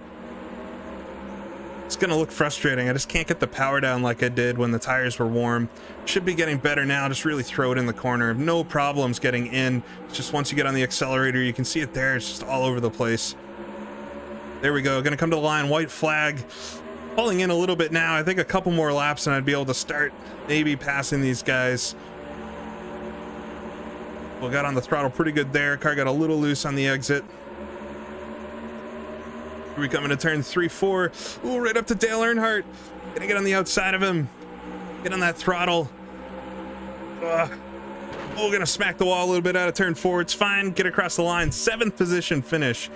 It's gonna look frustrating. I just can't get the power down like I did when the tires were warm. Should be getting better now. Just really throw it in the corner. No problems getting in. It's just once you get on the accelerator, you can see it there. It's just all over the place. There we go. Gonna come to the line. White flag. Pulling in a little bit now. I think a couple more laps and I'd be able to start maybe passing these guys. Well, got on the throttle pretty good there. Car got a little loose on the exit. Here we come into turn 3, 4. Ooh, right up to Dale Earnhardt. Gonna get on the outside of him. Get on that throttle. Oh, gonna smack the wall a little bit out of turn 4. It's fine. Get across the line. 7th position finish.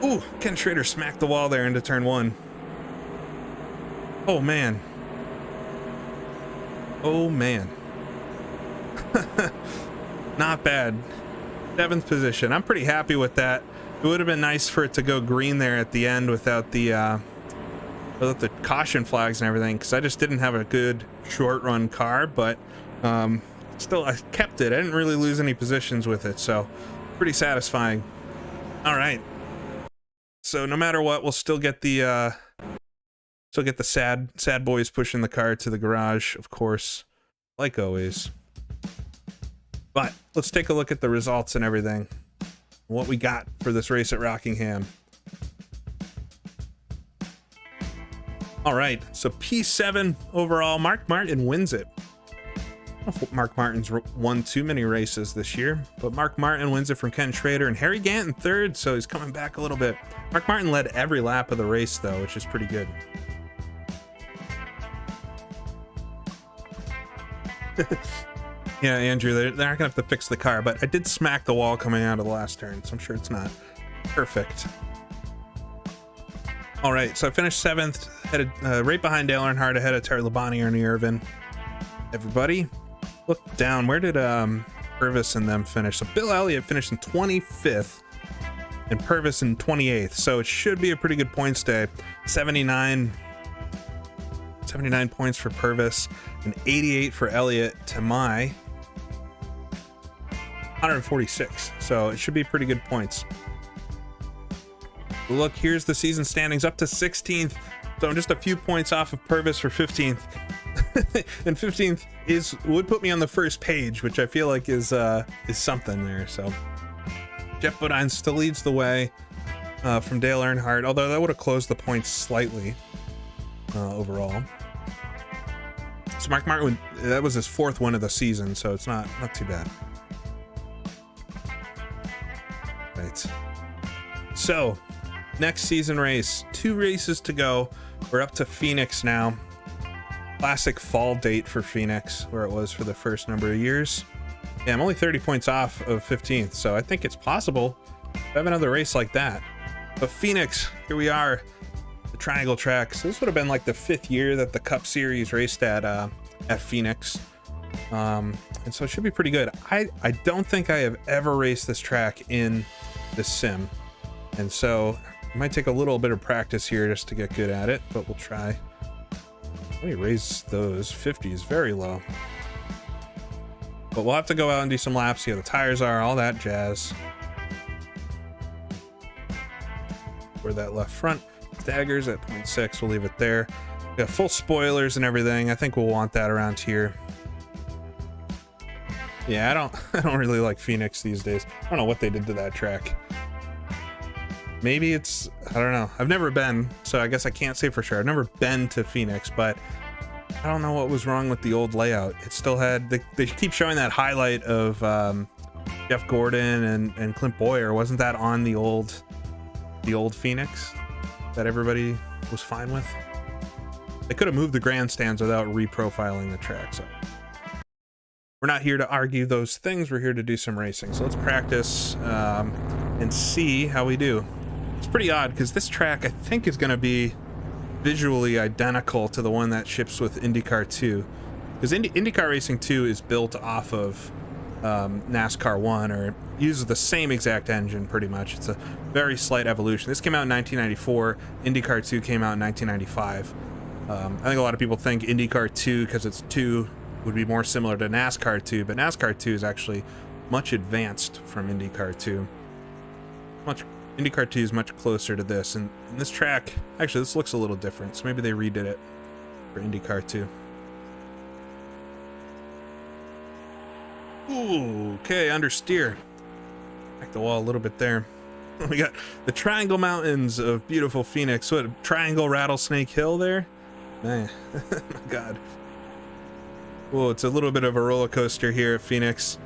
Ooh, Ken Schrader smacked the wall there into turn 1. Oh, man. Oh, man. Not bad. 7th position. I'm pretty happy with that. It would have been nice for it to go green there at the end without the caution flags and everything, because I just didn't have a good short run car, but still I kept it. I didn't really lose any positions with it, so pretty satisfying. All right. So no matter what, we'll still get the sad boys pushing the car to the garage, of course, like always. But let's take a look at the results and everything. What we got for this race at Rockingham. All right, so P7 overall. Mark Martin wins it. I don't know if Mark Martin's won too many races this year, but Mark Martin wins it from Ken Schrader and Harry Gant in 3rd, so he's coming back a little bit. Mark Martin led every lap of the race though, which is pretty good. Yeah, Andrew, they're not gonna have to fix the car, but I did smack the wall coming out of the last turn, so I'm sure it's not perfect. All right, so I finished 7th, headed right behind Dale Earnhardt, ahead of Terry Labonte, Ernie Irvin. Everybody, look down. Where did Purvis and them finish? So Bill Elliott finished in 25th, and Purvis in 28th. So it should be a pretty good points day. 79 points for Purvis, and 88 for Elliott to my 146. So it should be pretty good points. Look, here's the season standings up to 16th. So I'm just a few points off of Purvis for 15th. And 15th would put me on the first page, which I feel like is something there. So Jeff Bodine still leads the way from Dale Earnhardt, although that would have closed the points slightly overall. So Mark Martin, that was his 4th win of the season, so it's not too bad. Right. So next season race, 2 races to go. We're up to Phoenix now. Classic fall date for Phoenix, where it was for the first number of years. Yeah, I'm only 30 points off of 15th, so I think it's possible to have another race like that. But Phoenix, here we are, the Triangle Track. So this would have been like the 5th year that the Cup Series raced at Phoenix. And so it should be pretty good. I don't think I have ever raced this track in the sim. And so it might take a little bit of practice here just to get good at it, but we'll try. Let me raise those. 50 is very low. But we'll have to go out and do some laps, see how the tires are, all that jazz. Where that left front staggers at 0.6, we'll leave it there. We got full spoilers and everything. I think we'll want that around here. Yeah, I don't really like Phoenix these days. I don't know what they did to that track. Maybe it's, I don't know. I've never been, so I guess I can't say for sure. I've never been to Phoenix, but I don't know what was wrong with the old layout. It still had, they keep showing that highlight of Jeff Gordon and Clint Boyer. Wasn't that on the old Phoenix that everybody was fine with? They could have moved the grandstands without reprofiling the track, so we're not here to argue those things. We're here to do some racing. So let's practice and see how we do. It's pretty odd because this track I think is going to be visually identical to the one that ships with IndyCar 2, because IndyCar Racing 2 is built off of NASCAR 1, or uses the same exact engine pretty much. It's a very slight evolution. This came out in 1994. IndyCar 2 came out in 1995. I think a lot of people think IndyCar 2, because it's 2, would be more similar to NASCAR 2, but NASCAR 2 is actually much advanced from IndyCar 2. IndyCar 2 is much closer to this, and this track, actually this looks a little different, so maybe they redid it for IndyCar 2. Ooh, okay, understeer. Back the wall a little bit there. We got the Triangle Mountains of beautiful Phoenix. What, a Triangle Rattlesnake Hill there? Man, my God. Whoa, it's a little bit of a roller coaster here at Phoenix.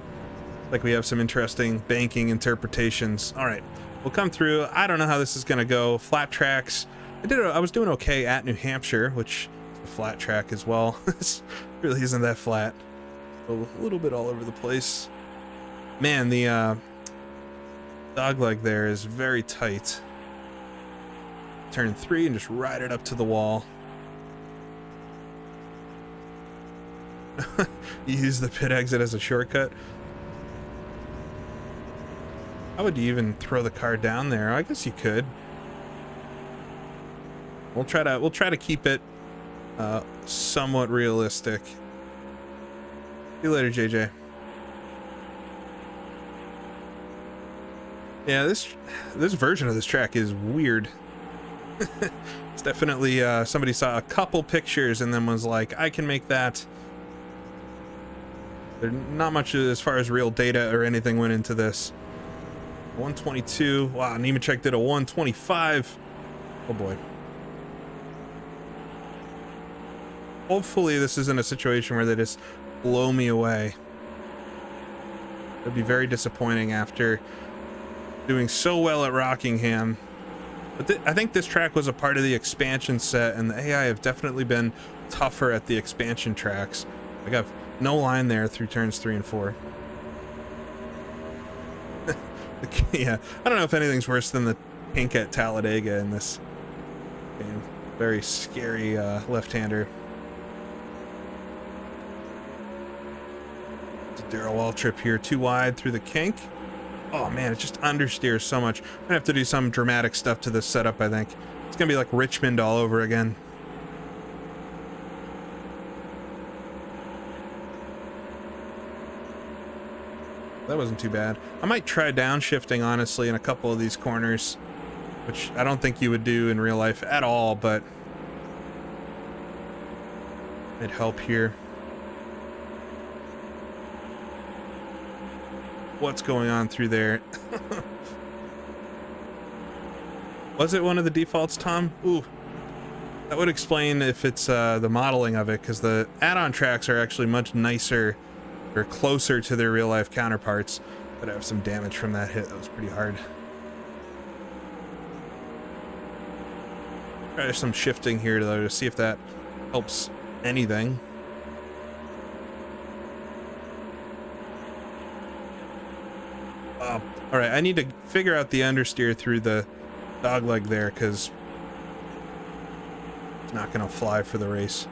Like we have some interesting banking interpretations. All right, we'll come through. I don't know how this is gonna go. Flat tracks. I was doing okay at New Hampshire, which is a flat track as well. This really isn't that flat. A little bit all over the place. Man, the dog leg there is very tight. Turn 3 and just ride it up to the wall. You use the pit exit as a shortcut. How would you even throw the car down there? I guess you could. We'll try to keep it somewhat realistic. See you later, JJ. Yeah, this version of this track is weird. It's definitely somebody saw a couple pictures and then was like, I can make that. There's not much as far as real data or anything went into this. 122. Wow, Nemechek did a 125. Oh boy. Hopefully this isn't a situation where they just blow me away. It'd be very disappointing after doing so well at Rockingham. But I think this track was a part of the expansion set, and the AI have definitely been tougher at the expansion tracks. I got no line there through turns 3 and 4. Yeah, I don't know if anything's worse than the pink at Talladega in this game. Very scary left-hander. Darrell Wall trip here, too wide through the kink. Oh man, it just understeers so much. I'm gonna have to do some dramatic stuff to this setup, I think. It's gonna be like Richmond all over again. That wasn't too bad. I might try downshifting, honestly, in a couple of these corners, which I don't think you would do in real life at all, but it'd help here. What's going on through there? Was it one of the defaults, Tom? Ooh, that would explain if it's the modeling of it, because the add-on tracks are actually much nicer or closer to their real-life counterparts. But I have some damage from that hit. That was pretty hard. Try some shifting here though to see if that helps anything. All right, I need to figure out the understeer through the dogleg there, because it's not going to fly for the race.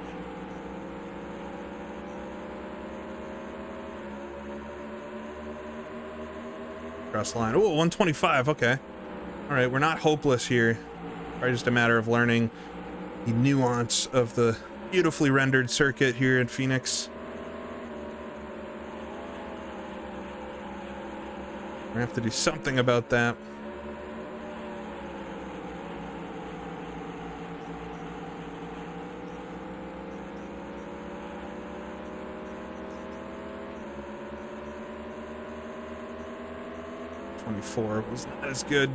Cross the line. Oh, 125. Okay. All right, we're not hopeless here. Probably just a matter of learning the nuance of the beautifully rendered circuit here in Phoenix. We're gonna have to do something about that. Was not as good.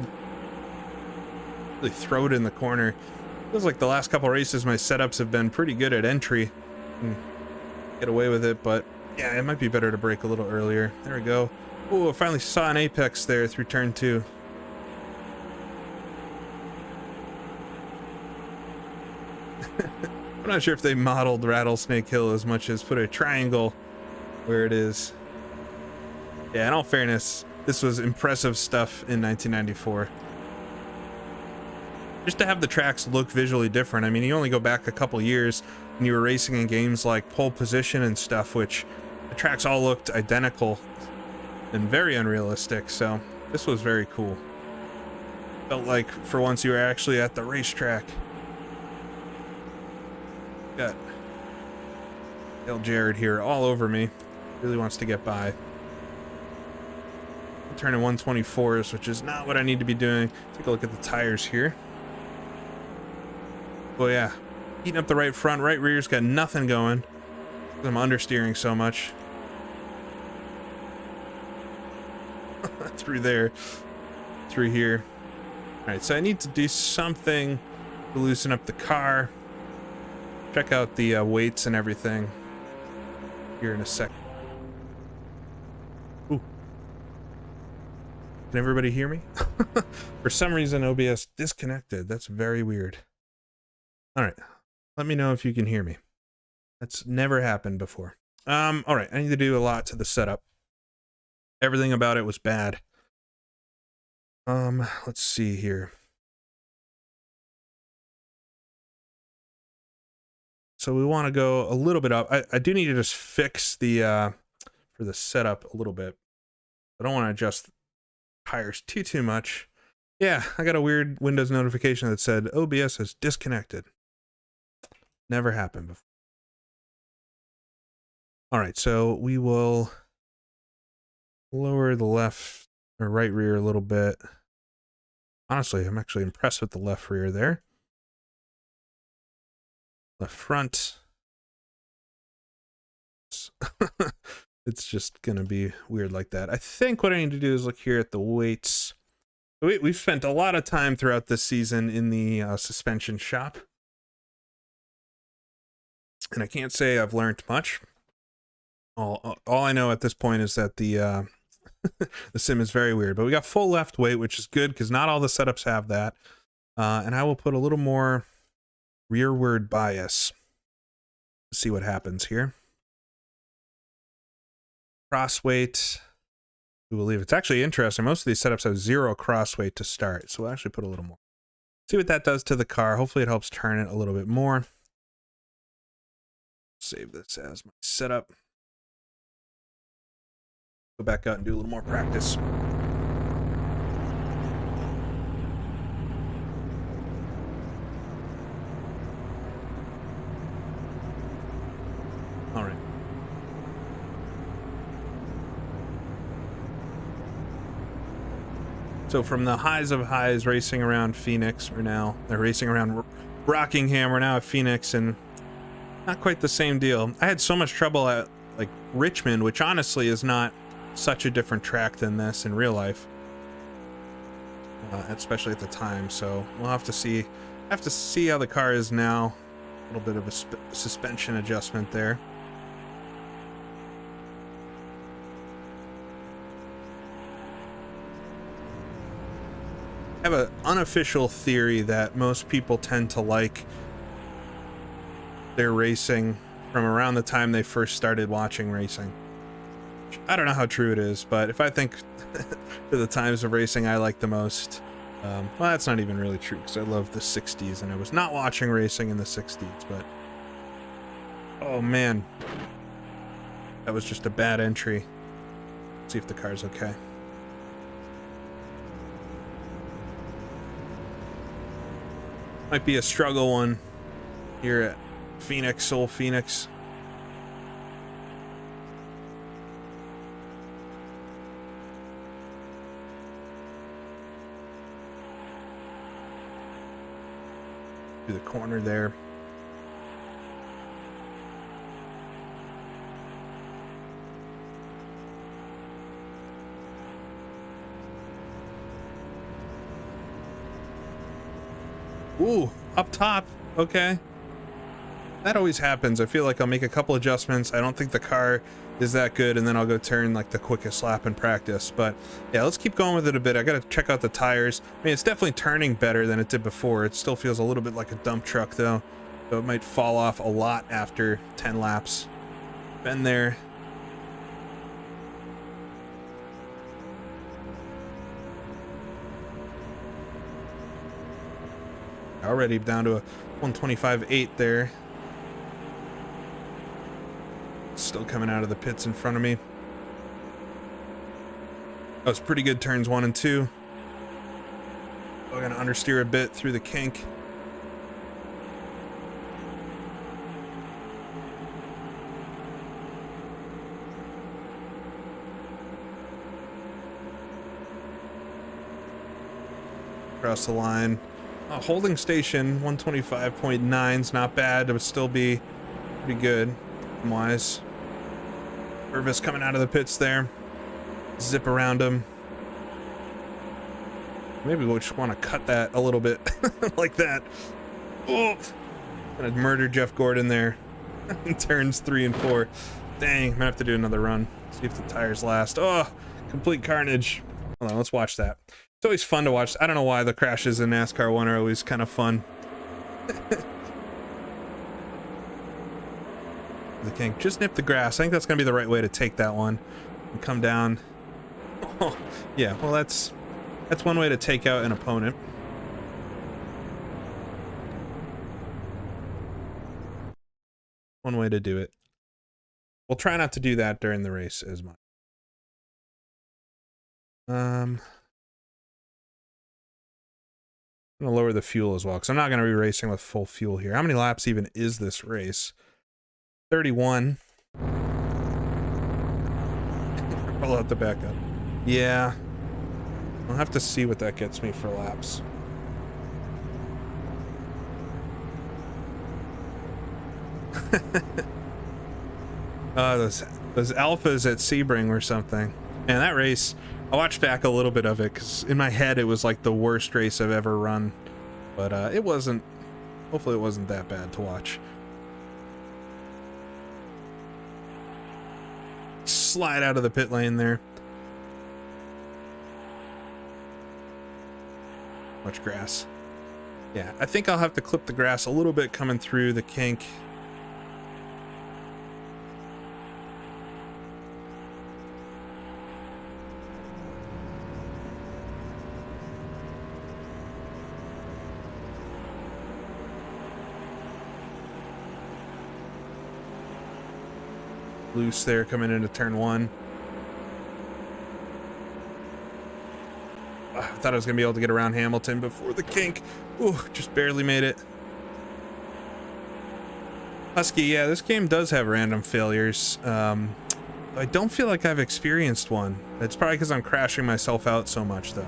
Really throw it in the corner. Feels like the last couple races my setups have been pretty good at entry and get away with it, but yeah, it might be better to brake a little earlier. There we go. Oh, I finally saw an apex there through turn 2. I'm not sure if they modeled Rattlesnake Hill as much as put a triangle where it is. Yeah, in all fairness, this was impressive stuff in 1994. Just to have the tracks look visually different. I mean, you only go back a couple years and you were racing in games like Pole Position and stuff, which the tracks all looked identical and very unrealistic. So this was very cool. Felt like for once you were actually at the racetrack. Got Dale Jarrett here all over me. Really wants to get by. Turning 124s, which is not what I need to be doing. Take a look at the tires here. Oh yeah, heating up the right front, right rear's got nothing going. I'm understeering so much. Through there, through here. All right, so I need to do something to loosen up the car. Check out the weights and everything here in a sec. Ooh. Can everybody hear me? For some reason, OBS disconnected. That's very weird. All right, let me know if you can hear me. That's never happened before. All right, I need to do a lot to the setup. Everything about it was bad. Let's see here. So we want to go a little bit up. I do need to just fix the for the setup a little bit. I don't want to adjust tires too much. Yeah, I got a weird Windows notification that said OBS has disconnected. Never happened before. All right, so we will lower the left or right rear a little bit. Honestly, I'm actually impressed with the left rear there. Left front. It's just gonna be weird like that. I think what I need to do is look here at the weights. We've spent a lot of time throughout this season in the suspension shop. And I can't say I've learned much. All I know at this point is that the the sim is very weird. But we got full left weight, which is good because not all the setups have that. And I will put a little more rearward bias. See what happens here. Cross weight. We will leave. It's actually interesting. Most of these setups have 0 cross weight to start. So we'll actually put a little more. See what that does to the car. Hopefully it helps turn it a little bit more. Save this as my setup. Go back out and do a little more practice. All right. So from the highs of highs racing around Phoenix, they're racing around Rockingham, we're now at Phoenix, and not quite the same deal. I had so much trouble at like Richmond, which honestly is not such a different track than this in real life, especially at the time. So we'll have to see. I have to see how the car is now. A little bit of a suspension adjustment there. I have an unofficial theory that most people tend to like their racing from around the time they first started watching racing. I don't know how true it is, but if I think to the times of racing I like the most, well, that's not even really true because I love the 60s and I was not watching racing in the 60s, but oh man, that was just a bad entry. Let's see if the car's okay. Might be a struggle one here at Phoenix, Soul Phoenix. To the corner there. Ooh, up top. Okay. That always happens. I feel like I'll make a couple adjustments. I don't think the car is that good, and then I'll go turn like the quickest lap in practice. But yeah, let's keep going with it a bit. I gotta check out the tires. I mean, it's definitely turning better than it did before. It still feels a little bit like a dump truck though, so it might fall off a lot after 10 laps. Been there, Already down to a 125.8 there. Still coming out of the pits in front of me. That was pretty good turns 1 and 2. We're gonna understeer a bit through the kink. Across the line. Holding station 125.9 is not bad. It would still be pretty good wise. Purvis coming out of the pits there. Zip around him. Maybe we'll just want to cut that a little bit like that. Oh, gonna murder Jeff Gordon there in turns 3 and 4. Dang, I'm gonna have to do another run. See if the tires last. Oh, complete carnage. Hold on, let's watch that. It's always fun to watch. I don't know why the crashes in NASCAR 1 are always kind of fun. The kink just nip the grass. I think that's gonna be the right way to take that one and come down. Oh, yeah, well that's one way to take out an opponent. One way to do it. We'll try not to do that during the race as much. I'm gonna lower the fuel as well because I'm not gonna be racing with full fuel here. How many laps even is this race? 31. Pull out the backup. Yeah. I'll have to see what that gets me for laps. Those alphas at Sebring or something. And that race, I watched back a little bit of it because in my head it was like the worst race I've ever run. But it wasn't. Hopefully it wasn't that bad to watch. Slide out of the pit lane there. Much grass. Yeah, I think I'll have to clip the grass a little bit coming through the kink. Loose there coming into turn 1. I thought I was gonna be able to get around Hamilton before the kink. Ooh, just barely made it. Husky, yeah, this game does have random failures. I don't feel like I've experienced one. It's probably because I'm crashing myself out so much though.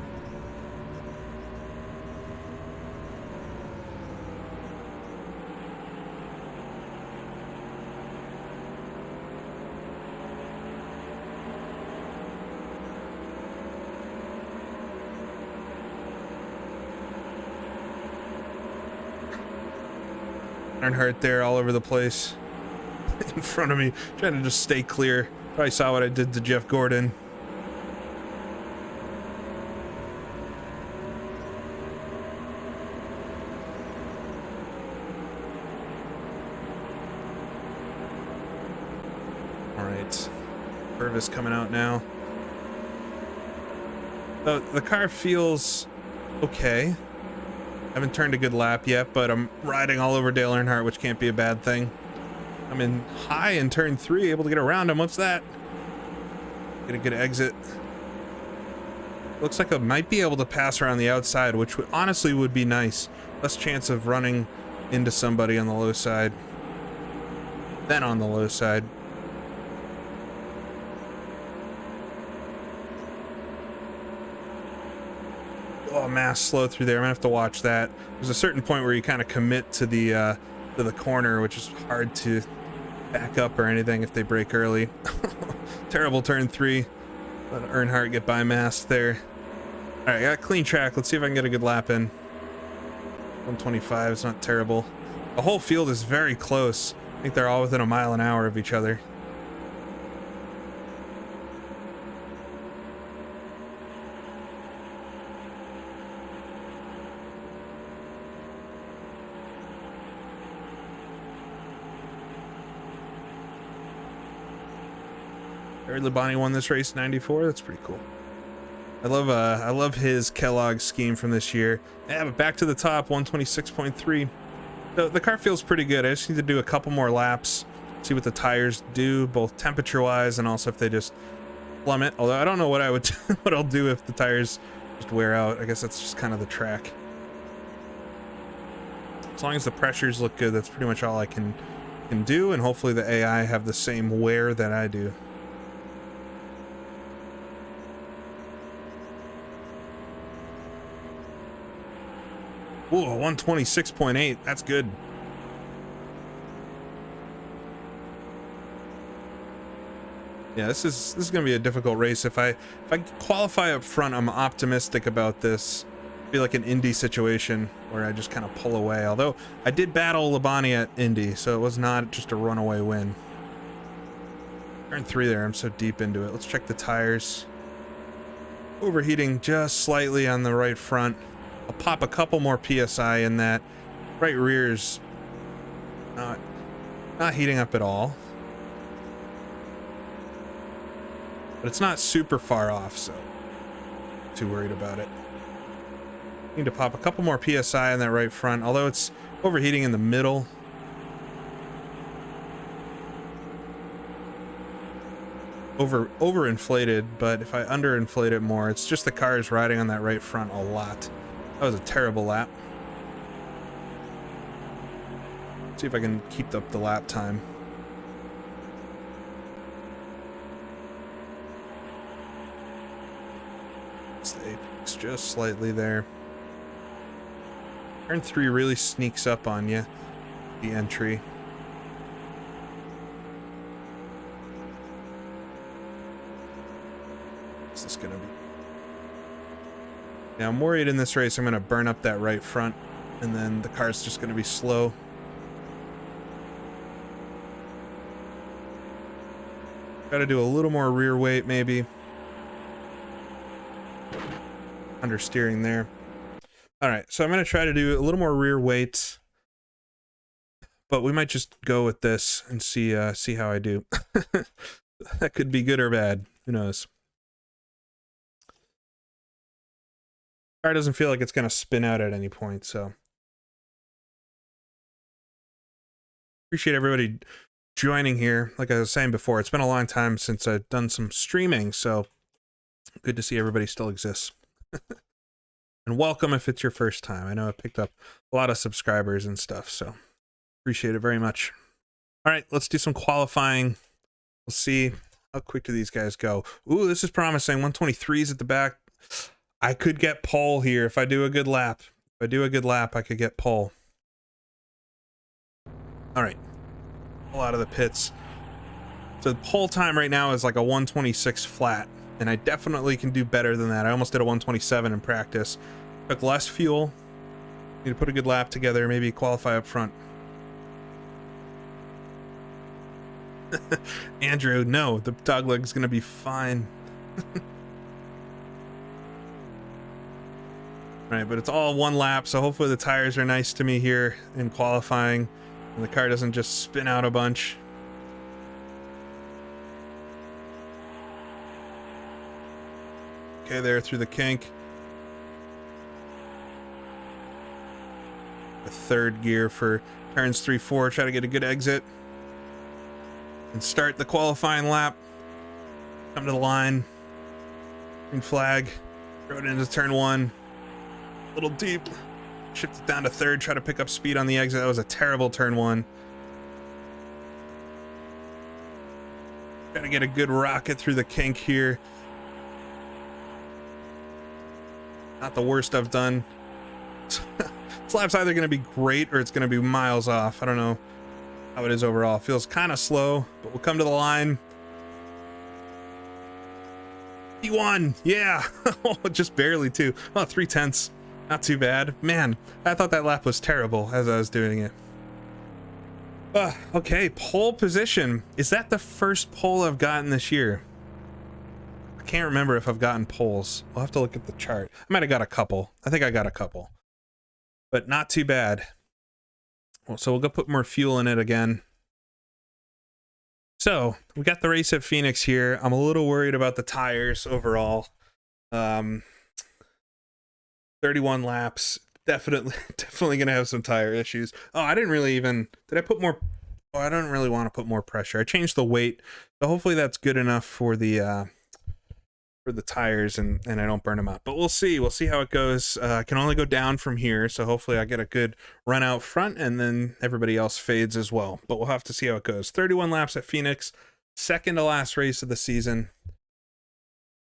Earnhardt there all over the place in front of me, trying to just stay clear. Probably saw what I did to Jeff Gordon. All right, Purvis coming out now. The car feels okay. Haven't turned a good lap yet, but I'm riding all over Dale Earnhardt, which can't be a bad thing. I'm in high in turn 3, able to get around him. What's that? Get a good exit. Looks like I might be able to pass around the outside, which honestly would be nice. Less chance of running into somebody on the low side than on the low side. Oh, mass slow through there. I'm gonna have to watch that. There's a certain point where you kind of commit to the corner, which is hard to back up or anything if they break early. Terrible turn 3. Let Earnhardt get by mass there. All right, I got clean track. Let's see if I can get a good lap in. 125. It's not terrible. The whole field is very close. I think they're all within a mile an hour of each other. Larry Labonte won this race in '94. That's pretty cool. I love his Kellogg scheme from this year. Yeah, but back to the top, 126.3. The car feels pretty good. I just need to do a couple more laps, see what the tires do, both temperature-wise and also if they just plummet. Although I don't know what I would what I'll do if the tires just wear out. I guess that's just kind of the track. As long as the pressures look good, that's pretty much all I can do, and hopefully the AI have the same wear that I do. Ooh, 126.8. That's good. Yeah, this is gonna be a difficult race. If I qualify up front, I'm optimistic about this. It'll be like an Indy situation where I just kind of pull away. Although I did battle Labani at Indy, so it was not just a runaway win. Turn 3 there. I'm so deep into it. Let's check the tires. Overheating just slightly on the right front. I'll pop a couple more PSI in that. Right rear's not heating up at all. But it's not super far off, so not too worried about it. Need to pop a couple more PSI in that right front, although it's overheating in the middle. Overinflated, but if I underinflate it more, it's just the car is riding on that right front a lot. That was a terrible lap. See if I can keep up the lap time. It's the apex just slightly there. Turn 3 really sneaks up on you, the entry. What's this gonna be? Now I'm worried in this race I'm gonna burn up that right front, and then the car's just gonna be slow. Gotta do a little more rear weight maybe. Understeering there. Alright, so I'm gonna try to do a little more rear weight, but we might just go with this and see how I do. That could be good or bad, who knows. Car doesn't feel like it's gonna spin out at any point, so appreciate everybody joining here. Like I was saying before, it's been a long time since I've done some streaming, so good to see everybody still exists. And welcome if it's your first time. I know I picked up a lot of subscribers and stuff, so appreciate it very much. All right, let's do some qualifying. We'll see how quick do these guys go. Ooh, this is promising. 123s at the back. I could get pole here if I do a good lap. If I do a good lap, I could get pole. All right, pull out of the pits. So the pole time right now is like a 126 flat, and I definitely can do better than that. I almost did a 127 in practice. Took less fuel. Need to put a good lap together, maybe qualify up front. Andrew, no, the dogleg's gonna be fine. Right, but it's all one lap, so hopefully the tires are nice to me here in qualifying, and the car doesn't just spin out a bunch. Okay, there through the kink. The third gear for turns 3, 4. Try to get a good exit. And start the qualifying lap. Come to the line. Green flag. Throw it into turn 1. A little deep. Shift it down to third. Try to pick up speed on the exit. That was a terrible turn 1. Try to get a good rocket through the kink here. Not the worst I've done. This lap's either going to be great or it's going to be miles off. I don't know how it is overall. It feels kind of slow, but we'll come to the line. P1, yeah. Just barely too. Oh, 3/10. Not too bad. Man, I thought that lap was terrible as I was doing it. Okay, pole position. Is that the first pole I've gotten this year? I can't remember if I've gotten poles. We'll have to look at the chart. I might have got a couple. I think I got a couple. But not too bad. Well, so we'll go put more fuel in it again. So we got the race at Phoenix here. I'm a little worried about the tires overall. Um, 31 laps. Definitely gonna have some tire issues. Oh, I didn't really even. Did I put more? Oh, I don't really want to put more pressure. I changed the weight, so hopefully that's good enough for the tires and I don't burn them out. But we'll see. We'll see how it goes. I can only go down from here, so hopefully I get a good run out front, and then everybody else fades as well. But we'll have to see how it goes. 31 laps at Phoenix, second to last race of the season.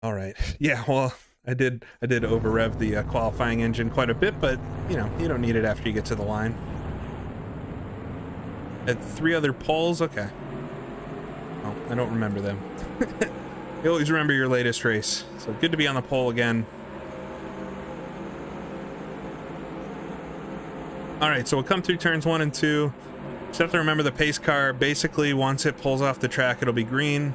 All right. Yeah. Well, I did over rev the qualifying engine quite a bit, but you know, you don't need it after you get to the line. At 3 other poles, okay. Oh, I don't remember them. You always remember your latest race, so good to be on the pole again. All right, so we'll come through turns 1 and 2. Just have to remember the pace car. Basically, once it pulls off the track, it'll be green.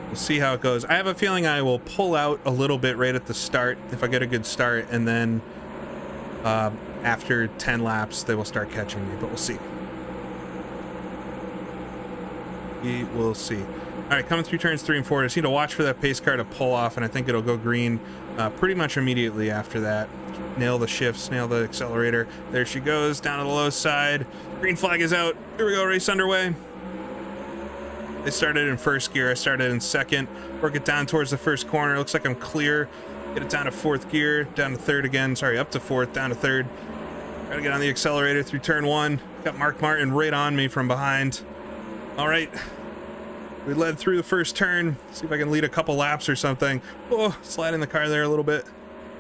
We'll see how it goes. I have a feeling I will pull out a little bit right at the start if I get a good start, and then after 10 laps they will start catching me, but we'll see. We will see. All right, coming through turns 3 and 4. I just need to watch for that pace car to pull off, and I think it'll go green pretty much immediately after that. Nail the shifts, nail the accelerator. There she goes, down to the low side. Green flag is out. Here we go, race underway. They started in first gear. I started in second. Work it down towards the first corner. Looks like I'm clear. Get it down to fourth gear, down to third again. Sorry, up to fourth, down to third. Gotta get on the accelerator through turn 1. Got Mark Martin right on me from behind. All right. We led through the first turn. See if I can lead a couple laps or something. Oh, sliding the car there a little bit.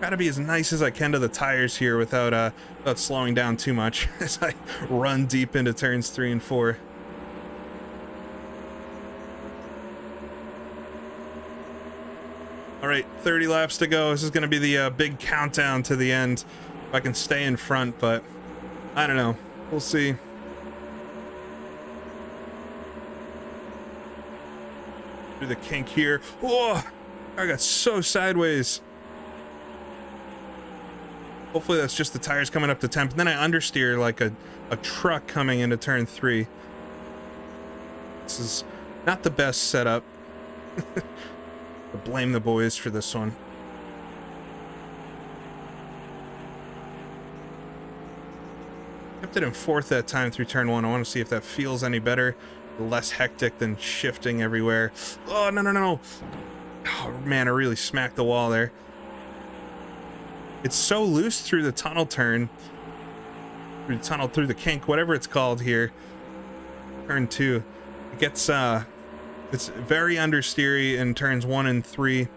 Gotta be as nice as I can to the tires here without slowing down too much as I run deep into turns 3 and 4. All right, 30 laps to go. This is going to be the big countdown to the end. If I can stay in front, but I don't know. We'll see. Through the kink here. Whoa! I got so sideways. Hopefully that's just the tires coming up to temp. And then I understeer like a truck coming into turn 3. This is not the best setup. Blame the boys for this one. Kept it in fourth that time through turn 1. I want to see if that feels any better, less hectic than shifting everywhere. Oh, no. Oh man, I really smacked the wall there. It's so loose through the tunnel turn, through the kink, whatever it's called here. Turn 2. It gets it's very understeery in turns 1 and 3,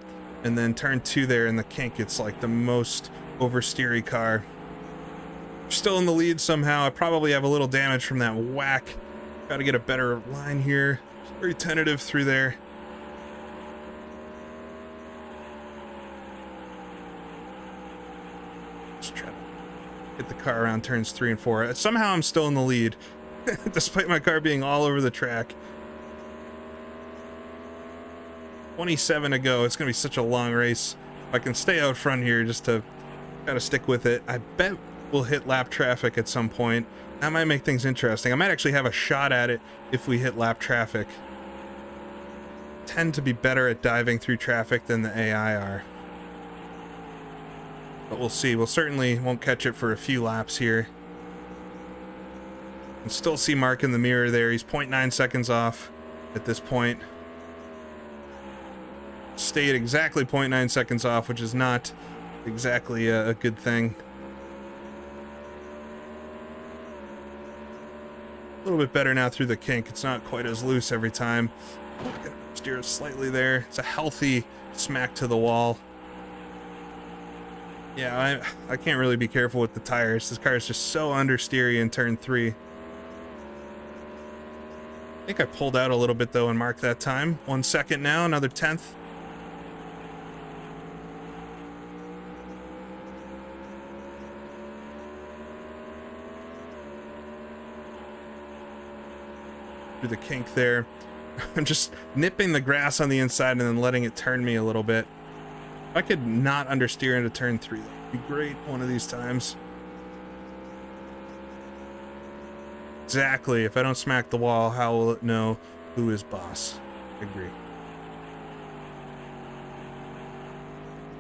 and then turn 2 there in the kink, it's like the most oversteery car. Still in the lead somehow. I probably have a little damage from that whack. Got to get a better line here. Very tentative through there. Just try to get the car around turns 3 and 4. Somehow I'm still in the lead, despite my car being all over the track. 27 to go. It's going to be such a long race. If I can stay out front here just to kind of stick with it, I bet we'll hit lap traffic at some point. That might make things interesting. I might actually have a shot at it if we hit lap traffic. Tend to be better at diving through traffic than the AI are. But we'll see. We'll certainly won't catch it for a few laps here. You can still see Mark in the mirror there. He's 0.9 seconds off at this point. Stayed exactly 0.9 seconds off, which is not exactly a good thing. A little bit better now through the kink. It's not quite as loose every time. I'm gonna steer slightly there. It's a healthy smack to the wall. Yeah, I can't really be careful with the tires. This car is just so understeery in turn 3. I think I pulled out a little bit though and marked that time. 1 second now, another 10th. Through the kink there. I'm just nipping the grass on the inside and then letting it turn me a little bit. If I could not understeer into turn 3, that would be great one of these times. Exactly. If I don't smack the wall, how will it know who is boss? Agree.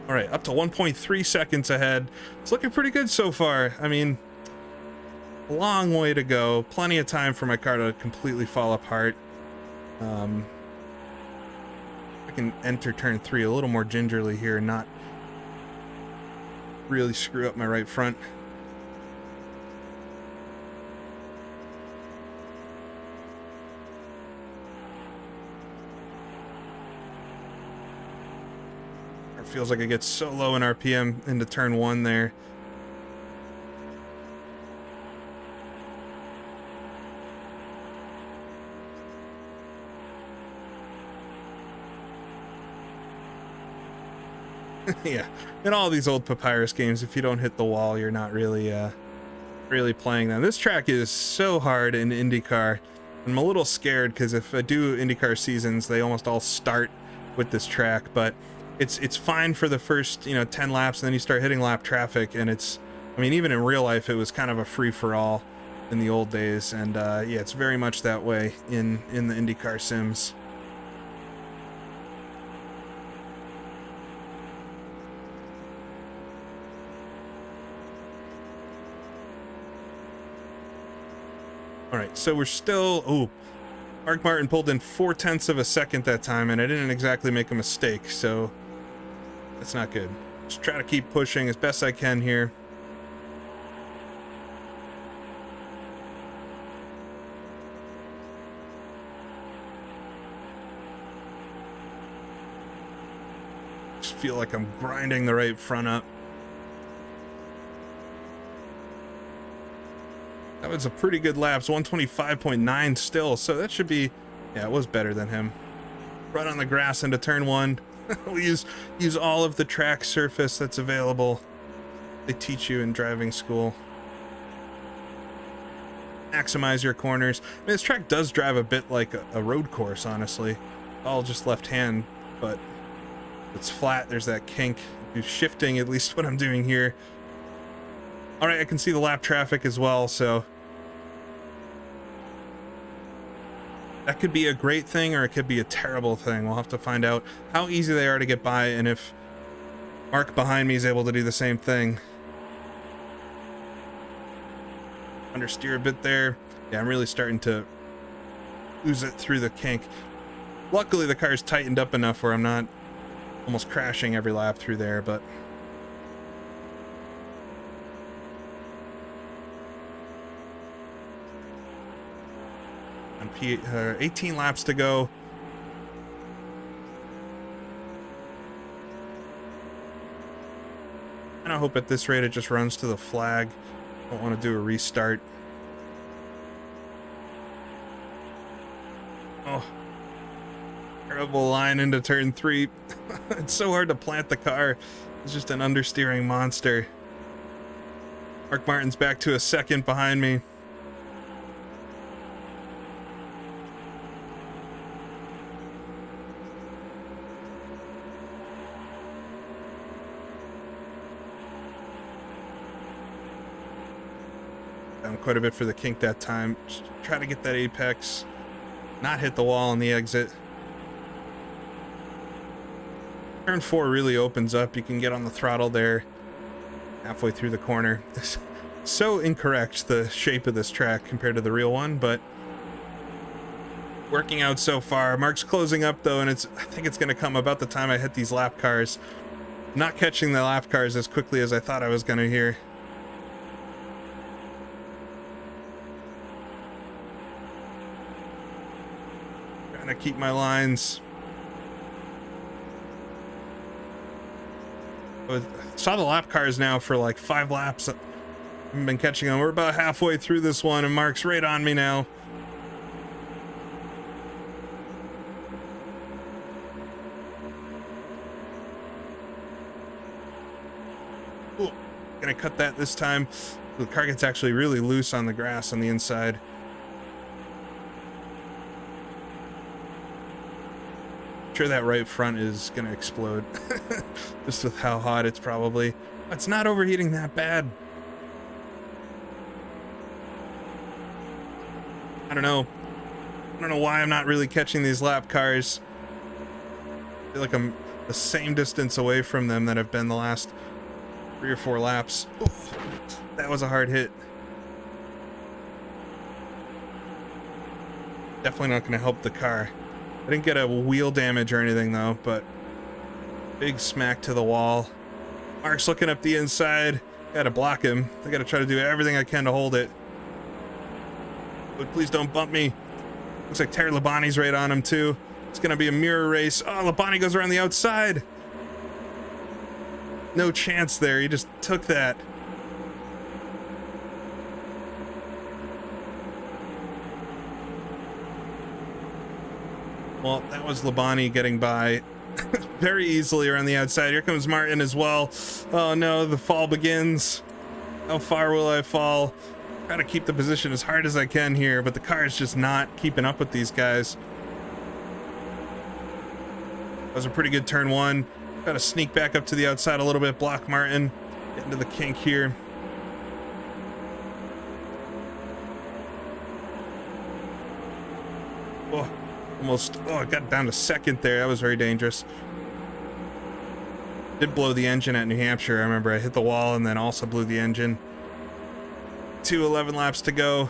All right, up to 1.3 seconds ahead. It's looking pretty good so far. I mean, a long way to go. Plenty of time for my car to completely fall apart. I can enter turn 3 a little more gingerly here and not really screw up my right front. It feels like it gets so low in RPM into turn 1 there. Yeah, in all these old Papyrus games, if you don't hit the wall, you're not really really playing them. This track is so hard in IndyCar. I'm a little scared because if I do IndyCar seasons, they almost all start with this track, but it's fine for the first 10 laps, and then you start hitting lap traffic, and I mean, even in real life, it was kind of a free-for-all in the old days, and yeah, it's very much that way in the IndyCar sims. All right, so we're still, Mark Martin pulled in 0.4 of a second that time, and I didn't exactly make a mistake, so that's not good. Just try to keep pushing as best I can here. Just feel like I'm grinding the right front up. That was a pretty good laps, 125.9 still, so that should be, yeah, it was better than him. Run on the grass into turn 1. We'll use all of the track surface that's available. They teach you in driving school. Maximize your corners. I mean, this track does drive a bit like a road course, honestly. All just left hand, but it's flat. There's that kink. Do shifting, at least what I'm doing here. All right, I can see the lap traffic as well, so that could be a great thing or it could be a terrible thing. We'll have to find out how easy they are to get by and if Mark behind me is able to do the same thing. Understeer a bit there. Yeah, I'm really starting to lose it through the kink. Luckily, the car's tightened up enough where I'm not almost crashing every lap through there, but on 18 laps to go. And I hope at this rate it just runs to the flag. Don't want to do a restart. Oh, terrible line into turn 3. It's so hard to plant the car. It's just an understeering monster. Mark Martin's back to a second behind me. Down quite a bit for the kink that time. Just try to get that apex, not hit the wall on the exit. Turn 4 really opens up. You can get on the throttle there halfway through the corner. It's so incorrect, the shape of this track compared to the real one, but working out so far. Mark's closing up though, and I think it's going to come about the time I hit these lap cars. Not catching the lap cars as quickly as I thought I was going to here. Trying to keep my lines. I saw the lap cars now for like 5 laps. I've been catching them. We're about halfway through this one, and Mark's right on me now. Ooh, gonna cut that this time. The car gets actually really loose on the grass on the inside. Sure that right front is gonna explode just with how hot it's probably. It's not overheating that bad. I don't know. I don't know why I'm not really catching these lap cars. I feel like I'm the same distance away from them that I've been the last 3 or 4 laps. Oof, that was a hard hit. Definitely not going to help the car. I didn't get a wheel damage or anything though, but big smack to the wall. Mark's looking up the inside. Gotta block him. I gotta try to do everything I can to hold it. But please don't bump me. Looks like Terry Labonte's right on him too. It's gonna be a mirror race. Oh, Labonte goes around the outside. No chance there. He just took that. Well, that was Labonte getting by very easily around the outside. Here comes Martin as well. Oh no, the fall begins. How far will I fall? Try to keep the position as hard as I can here, but the car is just not keeping up with these guys. That was a pretty good turn 1. Got to sneak back up to the outside a little bit, block Martin, get into the kink here. Oh, almost, I got down to second there. That was very dangerous. Did blow the engine at New Hampshire. I remember I hit the wall and then also blew the engine. 11 laps to go.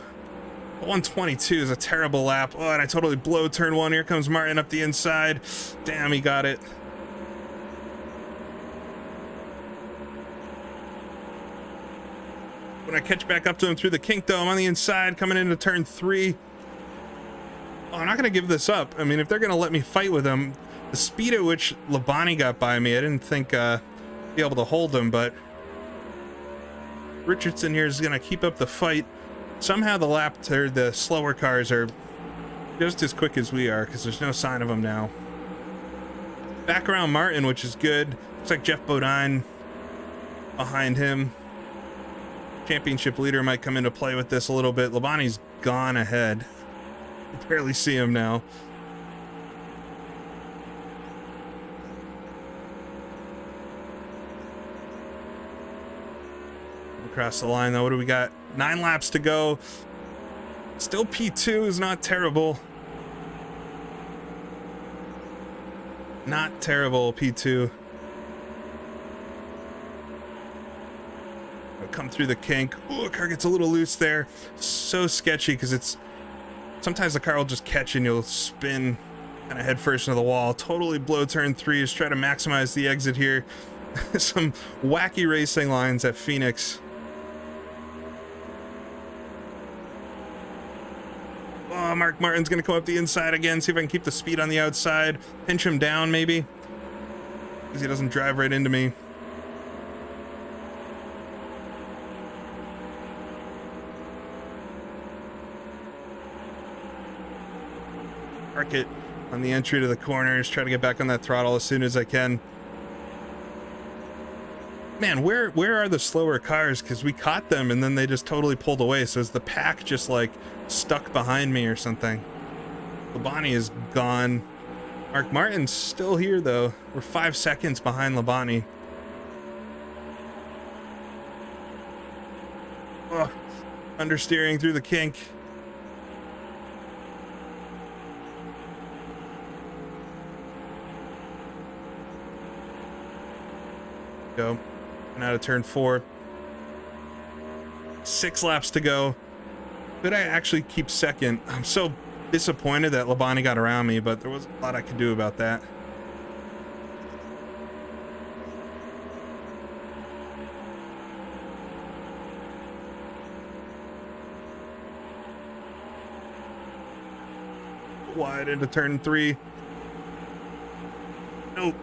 122 is a terrible lap. Oh, and I totally blow turn 1. Here comes Martin up the inside. Damn, he got it. When I catch back up to him through the kink though, I'm on the inside coming into turn 3. Oh, I'm not going to give this up. I mean, if they're going to let me fight with him, the speed at which Labonte got by me, I didn't think be able to hold him, but Richardson here is going to keep up the fight. Somehow the slower cars are just as quick as we are because there's no sign of them now. Back around Martin, which is good. Looks like Jeff Bodine behind him. Championship leader might come into play with this a little bit. Labonte's gone ahead. You barely see him now. Across the line though, what do we got? 9 laps to go. Still P2 is not terrible. Not terrible, P2. I'll come through the kink. Ooh, the car gets a little loose there. So sketchy because it's sometimes the car will just catch and you'll spin kind of head first into the wall. Totally blow turn 3. Just try to maximize the exit here. Some wacky racing lines at Phoenix. Oh, Mark Martin's gonna come up the inside again, see if I can keep the speed on the outside, pinch him down maybe, because he doesn't drive right into me. Park it on the entry to the corners, try to get back on that throttle as soon as I can. Man, where are the slower cars? Because we caught them and then they just totally pulled away. So is the pack just like stuck behind me or something? Labonte is gone. Mark Martin's still here though. We're 5 seconds behind Labonte. Oh, understeering through the kink. Go. And out of turn 4. 6 laps to go. Could I actually keep second? I'm so disappointed that Labonte got around me, but there was a lot I could do about that. Wide into turn 3. No.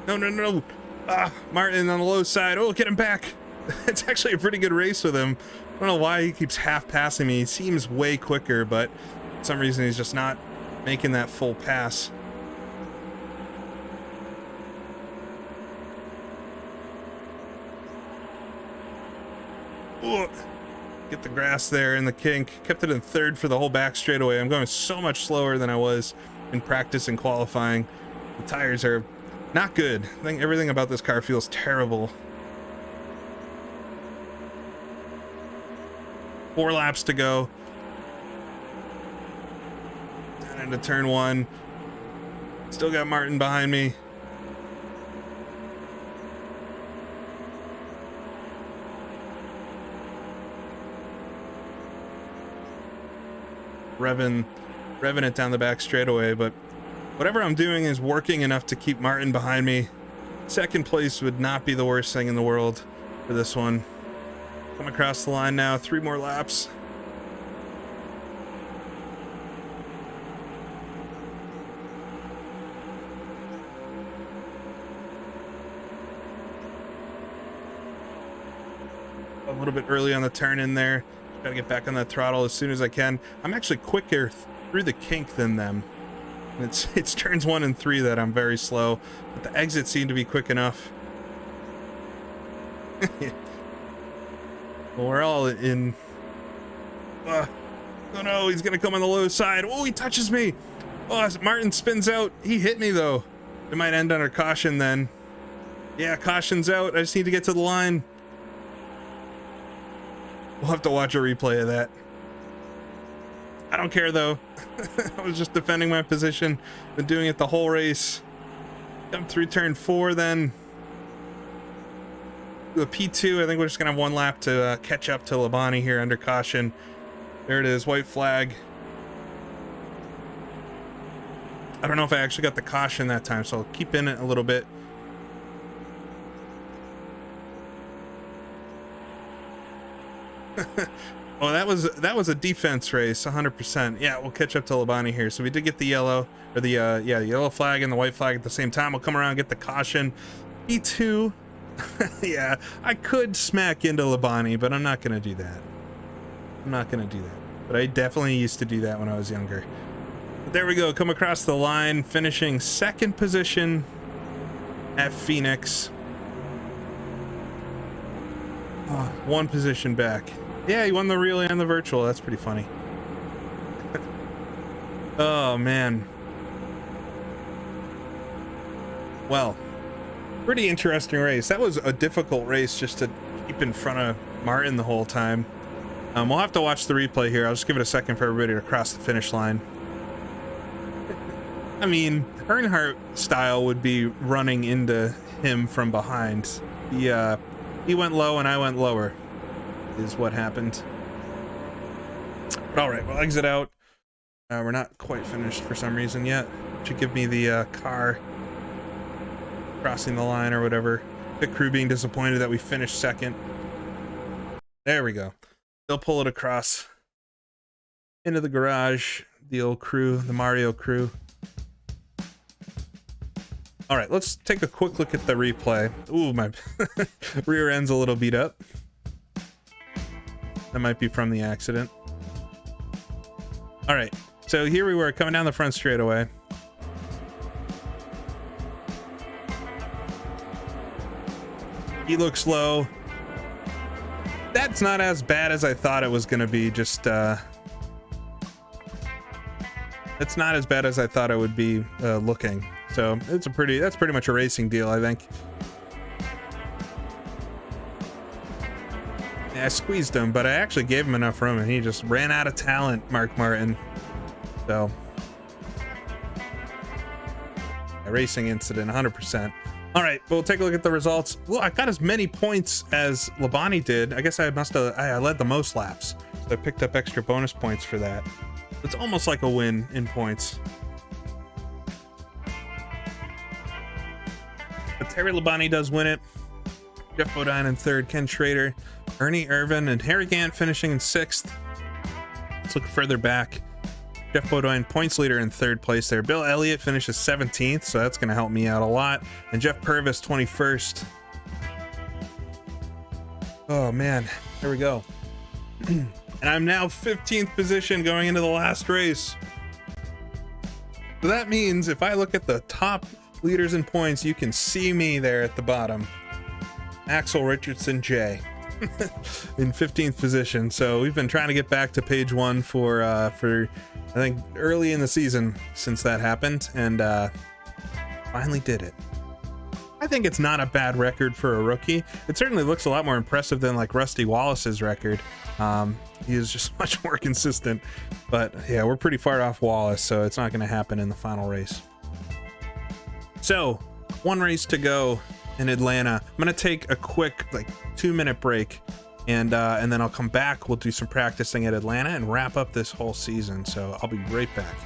No. Ah, Martin on the low side. Oh, get him back. It's actually a pretty good race with him. I don't know why he keeps half passing me. He seems way quicker, but for some reason he's just not making that full pass. Ooh, get the grass there in the kink. Kept it in 3rd for the whole back straightaway. I'm going so much slower than I was in practice and qualifying. The tires are not good. I think everything about this car feels terrible. 4 laps to go. into turn one. Still got Martin behind me. Revving it down the back straightaway, but whatever I'm doing is working enough to keep Martin behind me. Second place would not be the worst thing in the world for this one. Come across the line now, 3 more laps. A little bit early on the turn in there. Gotta get back on that throttle as soon as I can. I'm actually quicker through the kink than them. It's turns 1 and 3 that I'm very slow, but the exits seem to be quick enough. Well, we're all in. Oh no, he's gonna come on the low side. Oh, he touches me. Oh, as Martin spins out. He hit me though. It might end under caution then. Yeah, caution's out. I just need to get to the line. We'll have to watch a replay of that. I don't care though. I was just defending my position. Been doing it the whole race. Jump through turn 4 then. Do a P2. I think we're just gonna have 1 lap to catch up to Labani here under caution. There it is, white flag. I don't know if I actually got the caution that time, so I'll keep in it a little bit. Oh, that was a defense race, 100%. Yeah, we'll catch up to Labani here. So we did get the yellow, or the yeah, the yellow flag and the white flag at the same time. We'll come around and get the caution. E2. Yeah, I could smack into Labani, but I'm not gonna do that. I'm not gonna do that. But I definitely used to do that when I was younger. But there we go. Come across the line, finishing 2nd position at Phoenix. Oh, 1 position back. Yeah, he won the relay and the virtual. That's pretty funny. Oh, man. Well, pretty interesting race. That was a difficult race just to keep in front of Martin the whole time. We'll have to watch the replay here. I'll just give it a second for everybody to cross the finish line. I mean, Earnhardt style would be running into him from behind. He went low and I went lower. Is what happened. But all right, we'll exit out. We're not quite finished for some reason yet. Should give me the car crossing the line or whatever. The crew being disappointed that we finished 2nd. There we go. They'll pull it across into the garage. The old crew, the Mario crew. All right, let's take a quick look at the replay. Ooh, my rear end's a little beat up. That might be from the accident. All right, so here we were coming down the front straightaway. He looks low. That's not as bad as I thought it was gonna be. Just it's not as bad as I thought it would be looking. So that's pretty much a racing deal, I think. Yeah, I squeezed him, but I actually gave him enough room, and he just ran out of talent, Mark Martin. So, a racing incident, 100%. All right, we'll take a look at the results. Well, I got as many points as Labani did. I guess I led the most laps, so I picked up extra bonus points for that. It's almost like a win in points. But Terry Labani does win it. Jeff Bodine in 3rd, Ken Schrader, Ernie Irvin, and Harry Gant finishing in 6th. Let's look further back. Jeff Bodine, points leader in 3rd place there. Bill Elliott finishes 17th, so that's going to help me out a lot. And Jeff Purvis, 21st. Oh, man. There we go. And I'm now 15th position going into the last race. So that means if I look at the top leaders in points, you can see me there at the bottom. Axel Richardson J in 15th position. So we've been trying to get back to page 1 for I think early in the season since that happened, and finally did it. I think it's not a bad record for a rookie. It certainly looks a lot more impressive than like Rusty Wallace's record. He is just much more consistent, but yeah, we're pretty far off Wallace, so it's not going to happen in the final race. So one race to go in Atlanta. I'm going to take a quick like 2-minute break, and then I'll come back. We'll do some practicing at Atlanta and wrap up this whole season. So I'll be right back.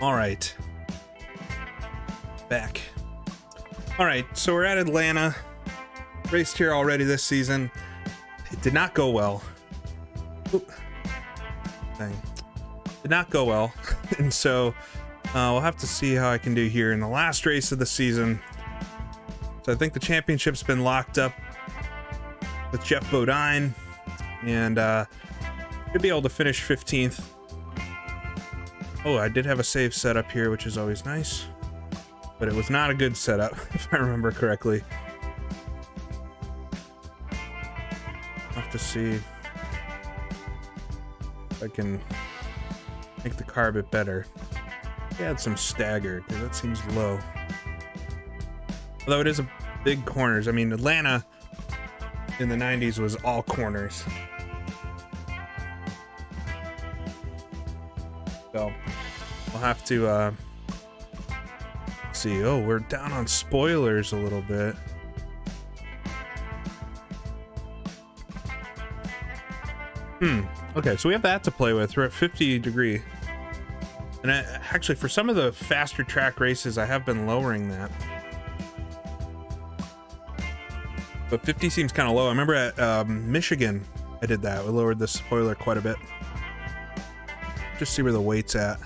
All right, back. All right, so we're at Atlanta. Raced here already this season. It did not go well. Oop. Dang. Did not go well. And so we'll have to see how I can do here in the last race of the season. So I think the championship's been locked up with Jeff Bodine, and should be able to finish 15th. Oh, I did have a save setup here, which is always nice, but it was not a good setup, if I remember correctly. I'll have to see if I can make the car a bit better. Add some stagger, because that seems low. Although it is a big corners. I mean, Atlanta in the 90s was all corners. So we'll have to see. Oh, we're down on spoilers a little bit. Okay, so we have that to play with. We're at 50 degree. And actually, for some of the faster track races, I have been lowering that. But 50 seems kind of low. I remember at Michigan, I did that. We lowered the spoiler quite a bit. Just see where the weight's at.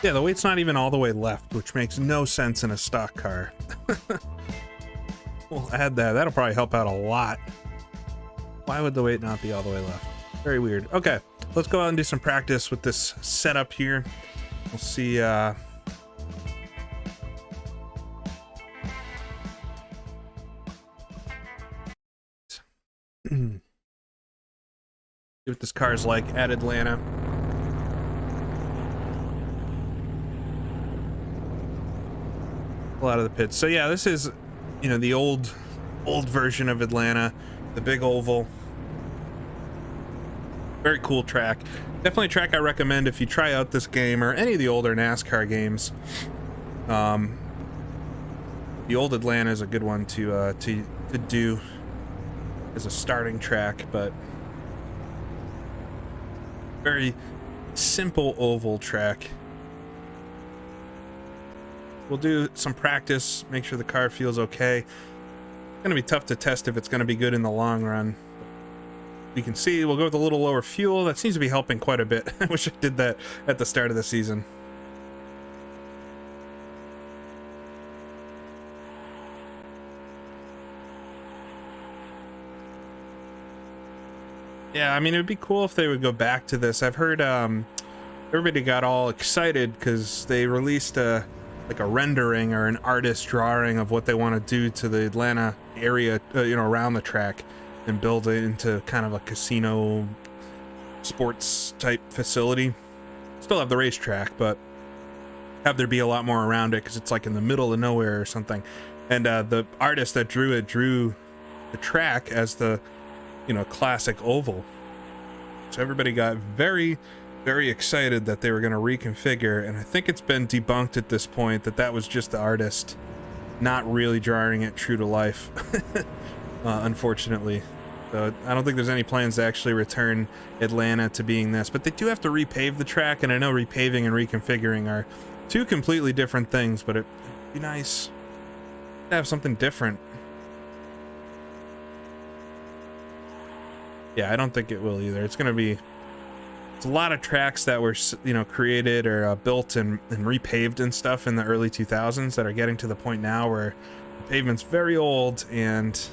Yeah, the weight's not even all the way left, which makes no sense in a stock car. We'll add that. That'll probably help out a lot. Why would the weight not be all the way left? Very weird. Okay, let's go out and do some practice with this setup here. We'll see. See what this car is like at Atlanta. A lot of the pits. So yeah, this is, you know, the old version of Atlanta, the big oval. Very cool track. Definitely a track I recommend if you try out this game or any of the older NASCAR games. The old Atlanta is a good one to do as a starting track, but very simple oval track. We'll do some practice, make sure the car feels okay. It's gonna be tough to test if it's gonna be good in the long run. you can see we'll go with a little lower fuel. That seems to be helping quite a bit. I wish I did that at the start of the season. Yeah, I mean, it would be cool if they would go back to this. I've heard everybody got all excited because they released a rendering or an artist drawing of what they want to do to the Atlanta area, around the track, and build it into kind of a casino sports type facility. Still have the racetrack, but have there be a lot more around it because it's like in the middle of nowhere or something. And the artist that drew it drew the track as the classic oval. So everybody got very, very excited that they were going to reconfigure, and I think it's been debunked at this point that was just the artist not really drawing it true to life. Unfortunately. So I don't think there's any plans to actually return Atlanta to being this, but they do have to repave the track, and I know repaving and reconfiguring are two completely different things, but it'd be nice to have something different. Yeah, I don't think it will either. It's a lot of tracks that were, created or built and repaved and stuff in the early 2000s that are getting to the point now where the pavement's very old and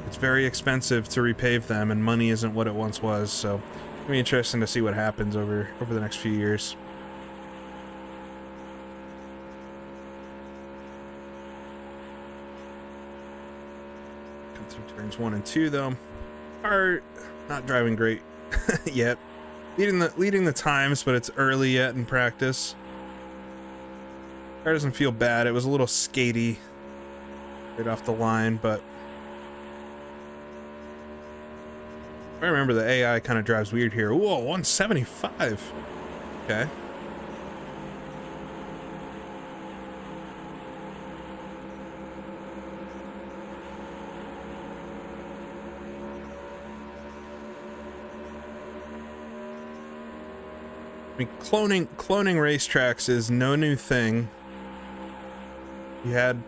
it's very expensive to repave them, and money isn't what it once was. So it'll be interesting to see what happens over the next few years. Come through turns 1 and 2 though. Are not driving great yet. Leading the times, but it's early yet in practice. Car doesn't feel bad. It was a little skatey right off the line, but I remember the AI kind of drives weird here. Whoa, 175. Okay. I mean, cloning racetracks is no new thing. You had,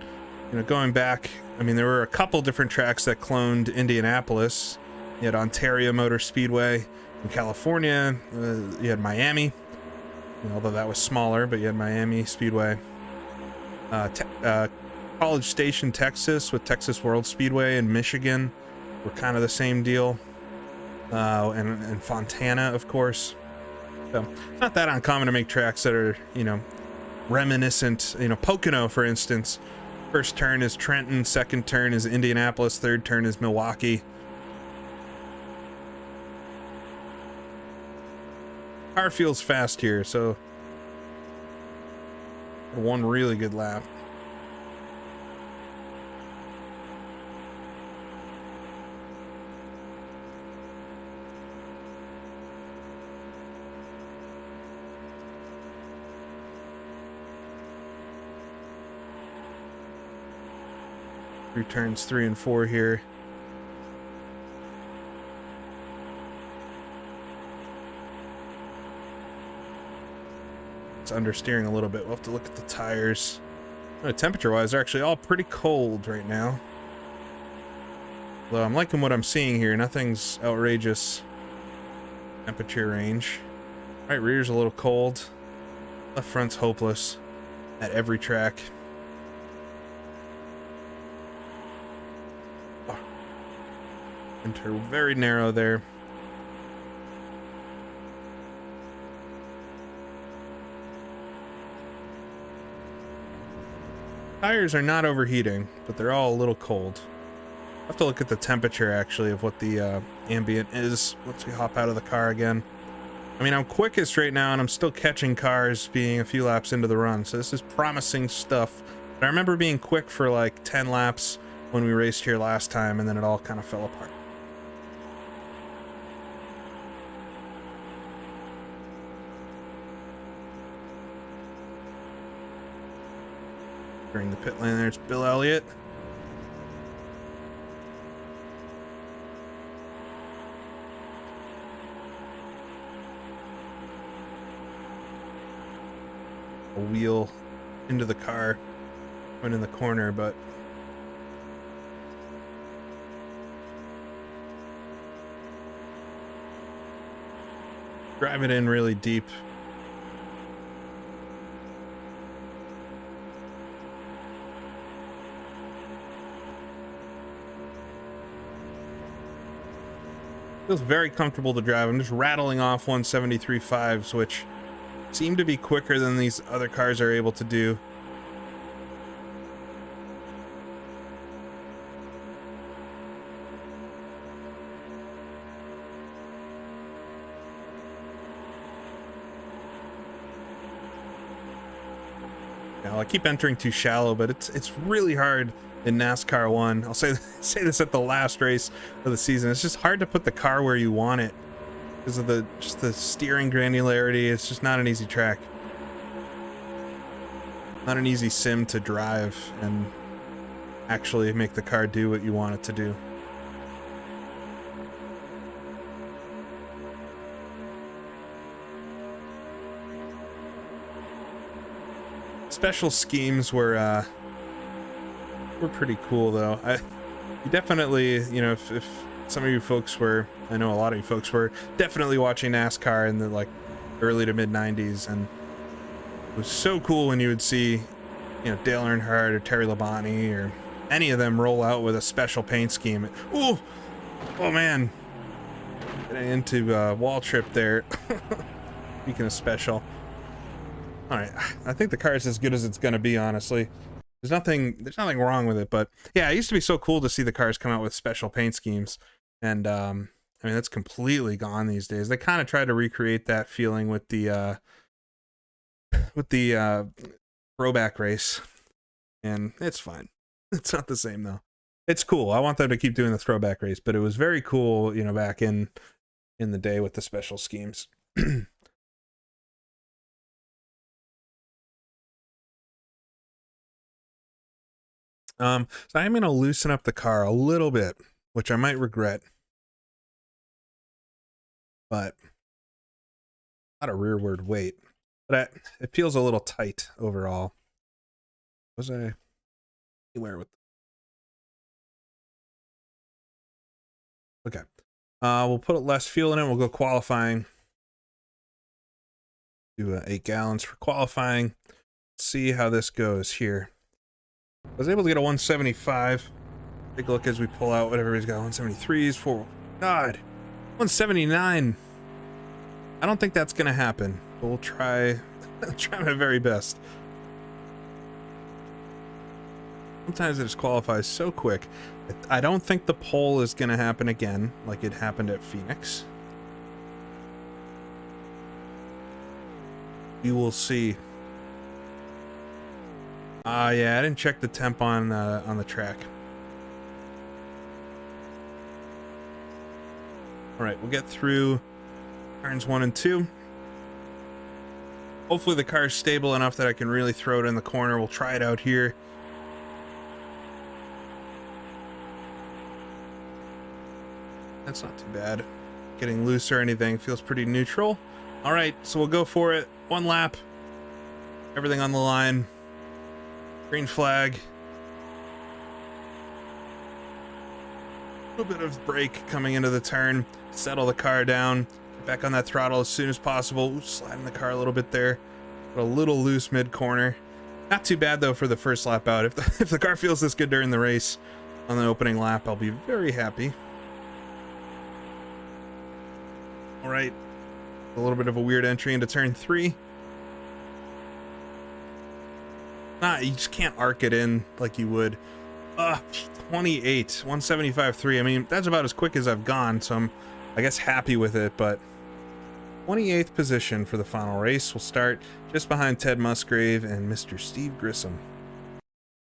going back, I mean, there were a couple different tracks that cloned Indianapolis. You had Ontario Motor Speedway in California. You had Miami, although that was smaller, but you had Miami Speedway. College Station, Texas, with Texas World Speedway in Michigan were kind of the same deal. And Fontana, of course. So it's not that uncommon to make tracks that are, reminiscent. Pocono, for instance, first turn is Trenton, second turn is Indianapolis, third turn is Milwaukee. Car feels fast here, so one really good lap. Through turns 3 and 4 here. It's understeering a little bit. We'll have to look at the tires. Temperature-wise, they're actually all pretty cold right now. Though I'm liking what I'm seeing here. Nothing's outrageous temperature range. Right rear's a little cold. Left front's hopeless at every track. Enter very narrow there. Tires are not overheating, but they're all a little cold. I have to look at the temperature actually of what the ambient is once we hop out of the car again. I mean, I'm quickest right now and I'm still catching cars being a few laps into the run, so this is promising stuff. But I remember being quick for like 10 laps when we raced here last time, and then it all kind of fell apart. During the pit lane, there's Bill Elliott. A wheel into the car, went in the corner, but drive it in really deep. Feels very comfortable to drive. I'm just rattling off 173.5s, which seem to be quicker than these other cars are able to do. Now, I keep entering too shallow, but it's really hard in NASCAR 1. I'll say this at the last race of the season. It's just hard to put the car where you want it because of the steering granularity. It's just not an easy track. Not an easy sim to drive and actually make the car do what you want it to do. Special schemes were pretty cool though. You definitely, you know, if some of you folks were, I know a lot of you folks were definitely watching NASCAR in the like early to mid 90s, and it was so cool when you would see, you know, Dale Earnhardt or Terry Labonte or any of them roll out with a special paint scheme. Ooh, oh man, getting into wall trip there. Speaking of special. All right, I think the car is as good as it's gonna be, honestly. There's nothing wrong with it, but yeah, it used to be so cool to see the cars come out with special paint schemes, and I mean that's completely gone these days. They kind of try to recreate that feeling with the throwback race, and it's fine. It's not the same though. It's cool. I want them to keep doing the throwback race, but it was very cool, you know, back in the day with the special schemes. So I'm going to loosen up the car a little bit, which I might regret, but not a rearward weight, but it feels a little tight overall. Was I anywhere with? Okay. We'll put less fuel in it. We'll go qualifying. Do 8 gallons for qualifying. Let's see how this goes here. I was able to get a 175. Take a look as we pull out what everybody's got. 173s, 4. God, 179. I don't think that's gonna happen, but we'll try my very best. Sometimes it just qualifies so quick. I don't think the pole is gonna happen again like it happened at Phoenix. We will see. Yeah, I didn't check the temp on the track. All right, we'll get through turns 1 and 2. Hopefully the car is stable enough that I can really throw it in the corner. We'll try it out here. That's not too bad. Getting loose or anything, feels pretty neutral. All right, so we'll go for it. 1 lap. Everything on the line. Green flag. A little bit of brake coming into the turn. Settle the car down. Get back on that throttle as soon as possible. Ooh, sliding the car a little bit there. But a little loose mid-corner. Not too bad though for the first lap out. If the car feels this good during the race on the opening lap, I'll be very happy. All right. A little bit of a weird entry into turn 3. You just can't arc it in like you would. 28, 175.3. I mean, that's about as quick as I've gone, so I'm, I guess, happy with it. But 28th position for the final race. We'll start just behind Ted Musgrave and Mr. Steve Grissom.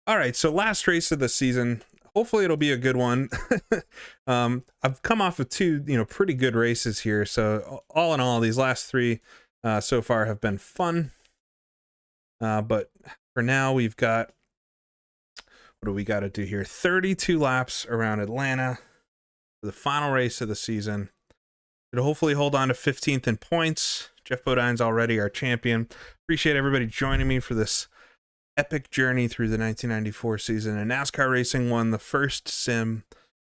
All right, so last race of the season. Hopefully it'll be a good one. I've come off of 2, pretty good races here. So all in all, these last 3 so far have been fun. But for now, we've got, what do we got to do here? 32 laps around Atlanta for the final race of the season. It'll hopefully hold on to 15th in points. Jeff Bodine's already our champion. Appreciate everybody joining me for this epic journey through the 1994 season. And NASCAR Racing won the first sim.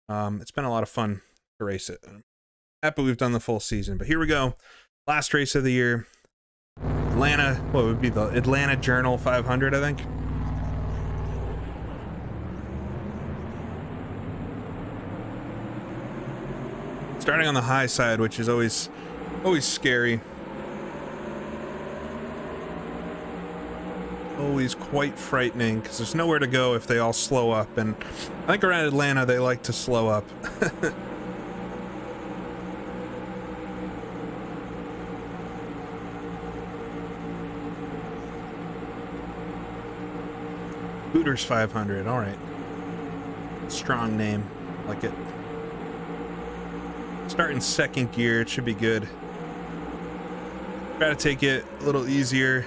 It's been a lot of fun to race it. I'm happy we've done the full season, but here we go. Last race of the year. Atlanta, what would be the Atlanta Journal 500, I think. Starting on the high side, which is always scary. Always quite frightening because there's nowhere to go if they all slow up, and I think around Atlanta they like to slow up. Hooters 500, all right. Strong name, like it. Starting second gear, it should be good. Try to take it a little easier.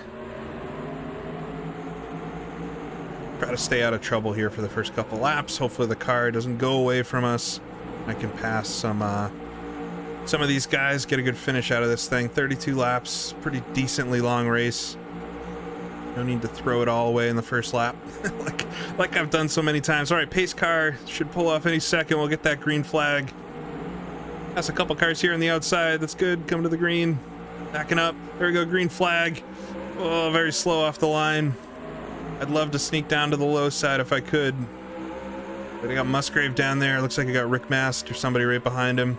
Try to stay out of trouble here for the first couple laps. Hopefully the car doesn't go away from us. I can pass some of these guys, get a good finish out of this thing. 32 laps, pretty decently long race. No need to throw it all away in the first lap, like I've done so many times. All right, pace car should pull off any second. We'll get that green flag. That's a couple cars here on the outside. That's good. Come to the green. Backing up. There we go. Green flag. Oh, very slow off the line. I'd love to sneak down to the low side if I could. But I got Musgrave down there. Looks like I got Rick Mast or somebody right behind him.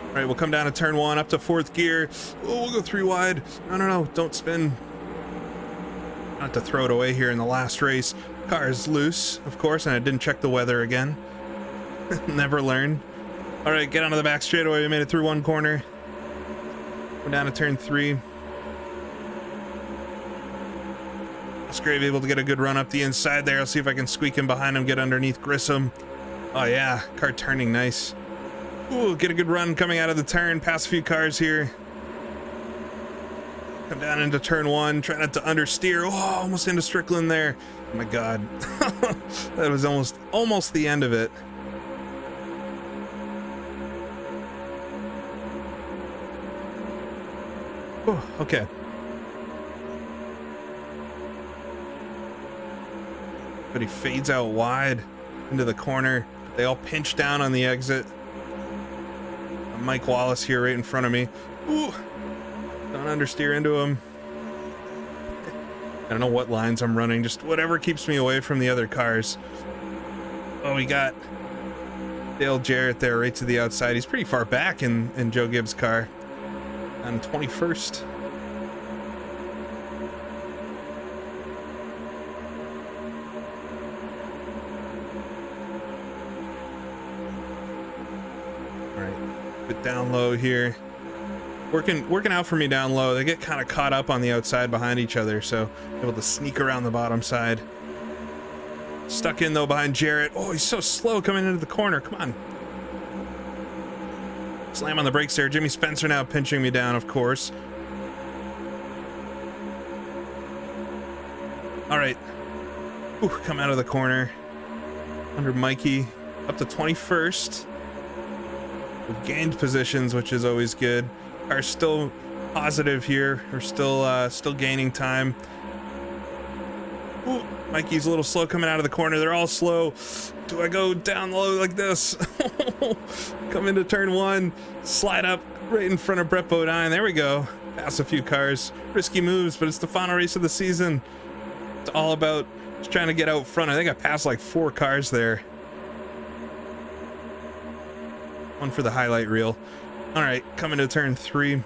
All right, we'll come down to turn 1, up to 4th gear. Oh, we'll go 3 wide. No. Don't spin. Not to throw it away here in the last race. Car is loose, of course, and I didn't check the weather again. Never learn. All right, get onto the back straightaway. We made it through 1 corner. We're down to turn 3. Musgrave able to get a good run up the inside there. I'll see if I can squeak him behind him, get underneath Grissom. Oh yeah, car turning nice. Ooh, get a good run coming out of the turn, pass a few cars here. Come down into turn 1, try not to understeer. Oh, almost into Strickland there. Oh my God. That was almost the end of it. Oh, okay. But he fades out wide into the corner. They all pinch down on the exit. Mike Wallace here right in front of me. Ooh. Don't understeer into him. I don't know what lines I'm running, just whatever keeps me away from the other cars. Oh, we got Dale Jarrett there right to the outside. He's pretty far back in Joe Gibbs' car. On 21st. All right, bit down low here. Working out for me down low. They get kind of caught up on the outside behind each other, so able to sneak around the bottom side. Stuck in though behind Jarrett. Oh, he's so slow coming into the corner. Come on. Slam on the brakes there. Jimmy Spencer now pinching me down, of course. All right. Ooh, come out of the corner. Under Mikey. Up to 21st. We've gained positions, which is always good. Are still positive here. We're still gaining time. Ooh, Mikey's a little slow coming out of the corner. They're all slow. Do I go down low like this? Come into turn 1, slide up right in front of Brett Bodine. There we go. Pass a few cars. Risky moves, but it's the final race of the season. It's all about just trying to get out front. I think I passed like 4 cars there. One for the highlight reel. All right, coming to turn 3.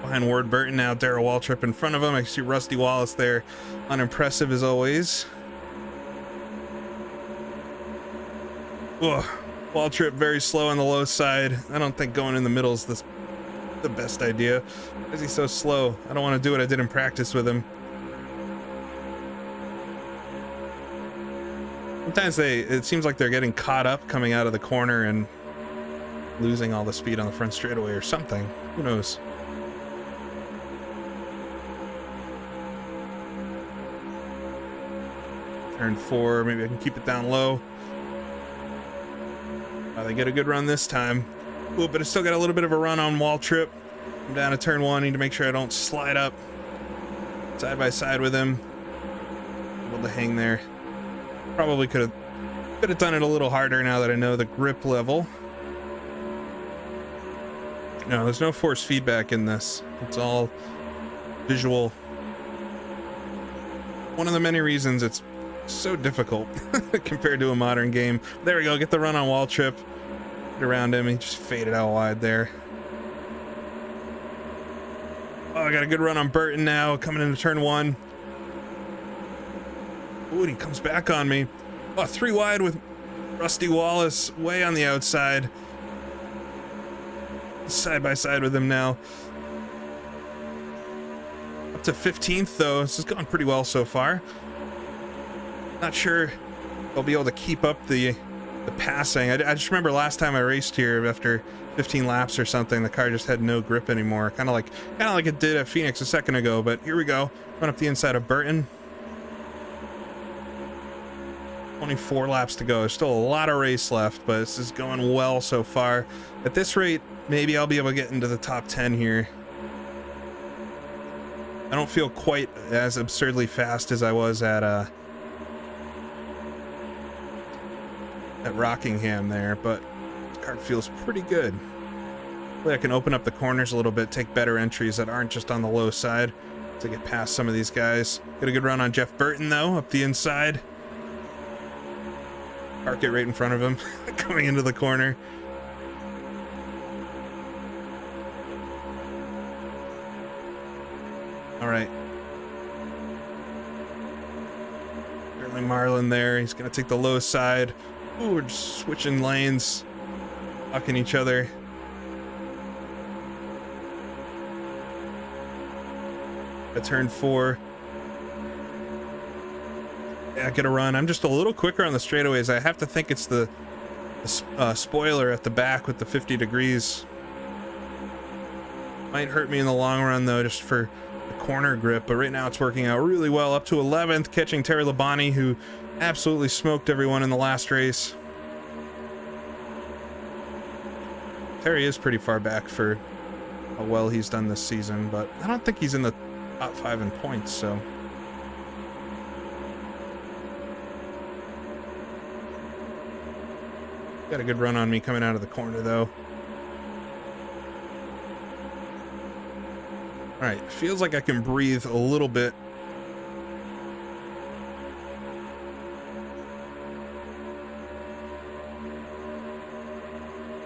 Behind Ward Burton now, Darrell Waltrip in front of him. I see Rusty Wallace there. Unimpressive as always. Ugh. Waltrip very slow on the low side. I don't think going in the middle is the best idea. Why is he so slow? I don't want to do what I did in practice with him. Sometimes it seems like they're getting caught up coming out of the corner and losing all the speed on the front straightaway or something. Who knows? Turn 4, maybe I can keep it down low. They get a good run this time. Ooh, but I still got a little bit of a run on Waltrip. I'm down to turn 1, need to make sure I don't slide up side by side with him. Able to hang there. Probably could have done it a little harder now that I know the grip level. No, there's no force feedback in this. It's all visual. One of the many reasons it's so difficult compared to a modern game. There we go, get the run on wall trip. Get around him, he just faded out wide there. Oh, I got a good run on Burton now, coming into turn 1. Ooh, and he comes back on me. Oh, 3 wide with Rusty Wallace way on the outside. Side by side with him now. Up to 15th though. This has gone pretty well so far. Not sure I'll be able to keep up the passing. I just remember last time I raced here, after 15 laps or something, the car just had no grip anymore. Kind of like it did at Phoenix a second ago. But here we go. Run up the inside of Burton. 24 laps to go. There's still a lot of race left, but this is going well so far. At this rate, maybe I'll be able to get into the top 10 here. I don't feel quite as absurdly fast as I was at Rockingham there, but the car feels pretty good. Hopefully I can open up the corners a little bit, take better entries that aren't just on the low side to get past some of these guys. Get a good run on Jeff Burton though, up the inside. Park it right in front of him, coming into the corner. All right. Apparently Marlin there. He's going to take the low side. Ooh, we're just switching lanes. Fucking each other. At turn 4. Yeah, get a run. I'm just a little quicker on the straightaways. I have to think it's the spoiler at the back with the 50 degrees. Might hurt me in the long run though, just for the corner grip, but right now it's working out really well. Up to 11th, catching Terry Labonte, who absolutely smoked everyone in the last race. Terry is pretty far back for how well he's done this season, but I don't think he's in the top 5 in points, so. Got a good run on me coming out of the corner though. All right, feels like I can breathe a little bit.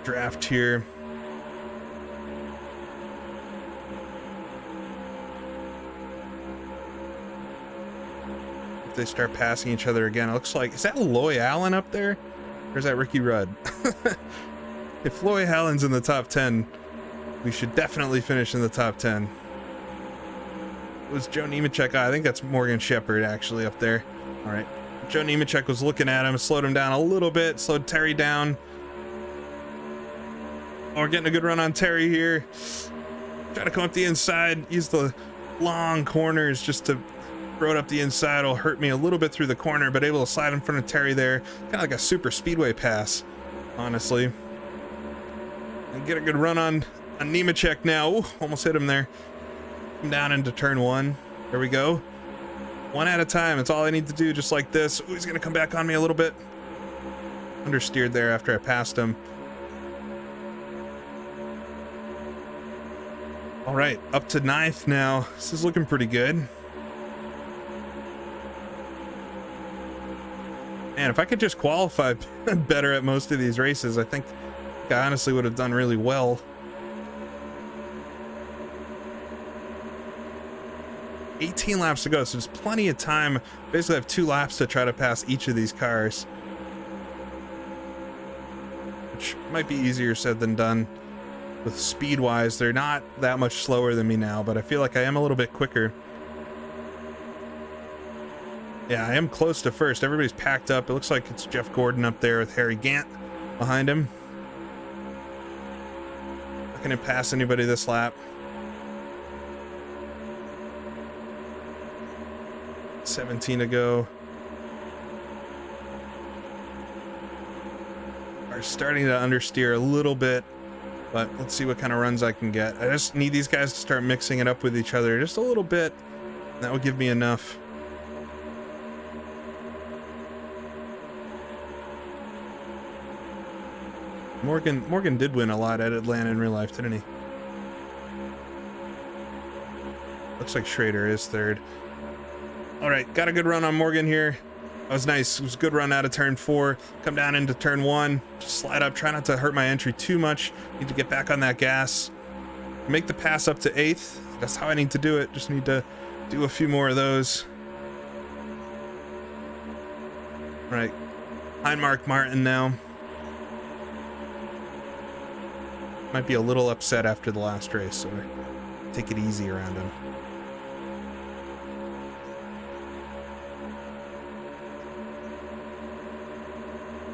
Draft here. If they start passing each other again, it looks like, is that Loy Allen up there? Or is that Ricky Rudd? If Loy Allen's in the top 10, we should definitely finish in the top 10. It was Joe Nemechek. I think that's Morgan Shepherd actually up there. All right. Joe Nemechek was looking at him, slowed him down a little bit, slowed Terry down. Oh, we're getting a good run on Terry here. Try to come up the inside, use the long corners just to throw it up the inside. Will hurt me a little bit through the corner, but able to slide in front of Terry there. Kind of like a super speedway pass, honestly. And get a good run on Nemechek now. Ooh, almost hit him there. Come down into turn 1. There we go. One at a time. It's all I need to do, just like this. Ooh, he's gonna come back on me a little bit. Understeered there after I passed him. All right, up to 9th now. This is looking pretty good. Man, if I could just qualify better at most of these races, I think I honestly would have done really well. 18 laps to go, so there's plenty of time. Basically, I have 2 laps to try to pass each of these cars, which might be easier said than done. With speed-wise, they're not that much slower than me now, but I feel like I am a little bit quicker. Yeah, I am close to first. Everybody's packed up. It looks like it's Jeff Gordon up there with Harry Gant behind him. Not gonna pass anybody this lap. 17 to go. Are starting to understeer a little bit, but let's see what kind of runs I can get. I just need these guys to start mixing it up with each other just a little bit. That would give me enough. Morgan did win a lot at Atlanta in real life, didn't he? Looks like Schrader is third. All right, got a good run on Morgan here. That was nice. It was a good run out of turn 4. Come down into turn 1. Just slide up. Try not to hurt my entry too much. Need to get back on that gas. Make the pass up to 8th. That's how I need to do it. Just need to do a few more of those. All right. Behind Mark Martin now. Might be a little upset after the last race, so take it easy around him.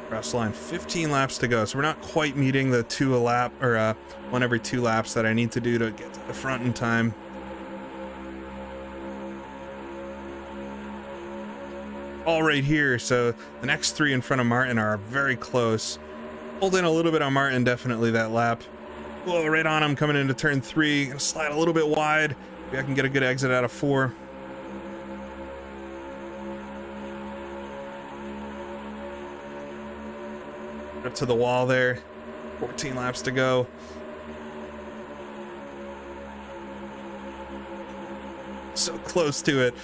Cross line, 15 laps to go, so we're not quite meeting the 2 a lap, or 1 every 2 laps that I need to do to get to the front in time. All right here, so the next 3 in front of Martin are very close. Pulled in a little bit on Martin, definitely that lap. Whoa, right on him coming into turn 3. Gonna slide a little bit wide. Maybe I can get a good exit out of 4. Up to the wall there. 14 laps to go. So close to it.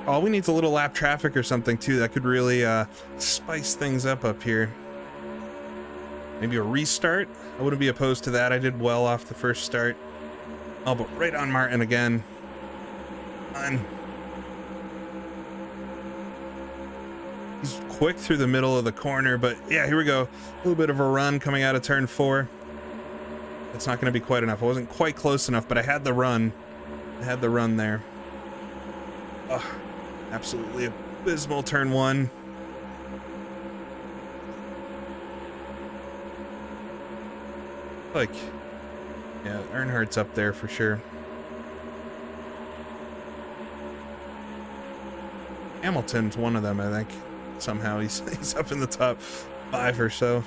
All we need is a little lap traffic or something too. That could really spice things up here. Maybe a restart. I wouldn't be opposed to that. I did well off the first start. Oh, but right on Martin again. He's quick through the middle of the corner, but yeah, here we go. A little bit of a run coming out of turn 4. It's not going to be quite enough. I wasn't quite close enough, but I had the run. I had the run there. Oh, absolutely abysmal turn 1. Like, yeah, Earnhardt's up there for sure. Hamilton's one of them, I think. Somehow he's up in the top 5 or so.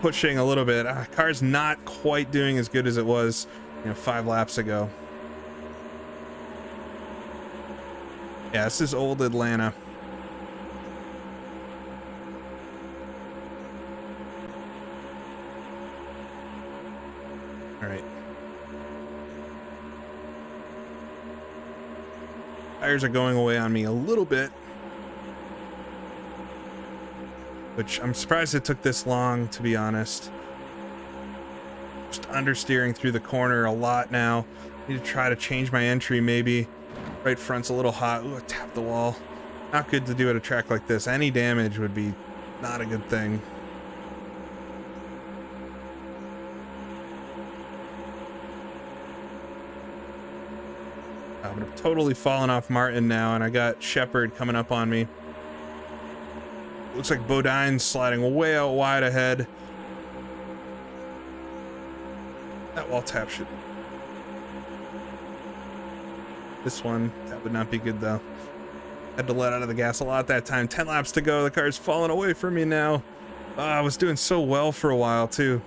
Pushing a little bit. Car's not quite doing as good as it was, 5 laps ago. Yeah, this is old Atlanta. All right. Tires are going away on me a little bit, which I'm surprised it took this long, to be honest. Just understeering through the corner a lot now. Need to try to change my entry maybe. Right front's a little hot. Ooh, I tapped the wall. Not good to do at a track like this. Any damage would be not a good thing. I'm totally falling off Martin now, and I got Shepard coming up on me. Looks like Bodine's sliding way out wide ahead. That wall tap should... This one, that would not be good though. Had to let out of the gas a lot that time. 10 laps to go. The car's falling away from me now. I was doing so well for a while too.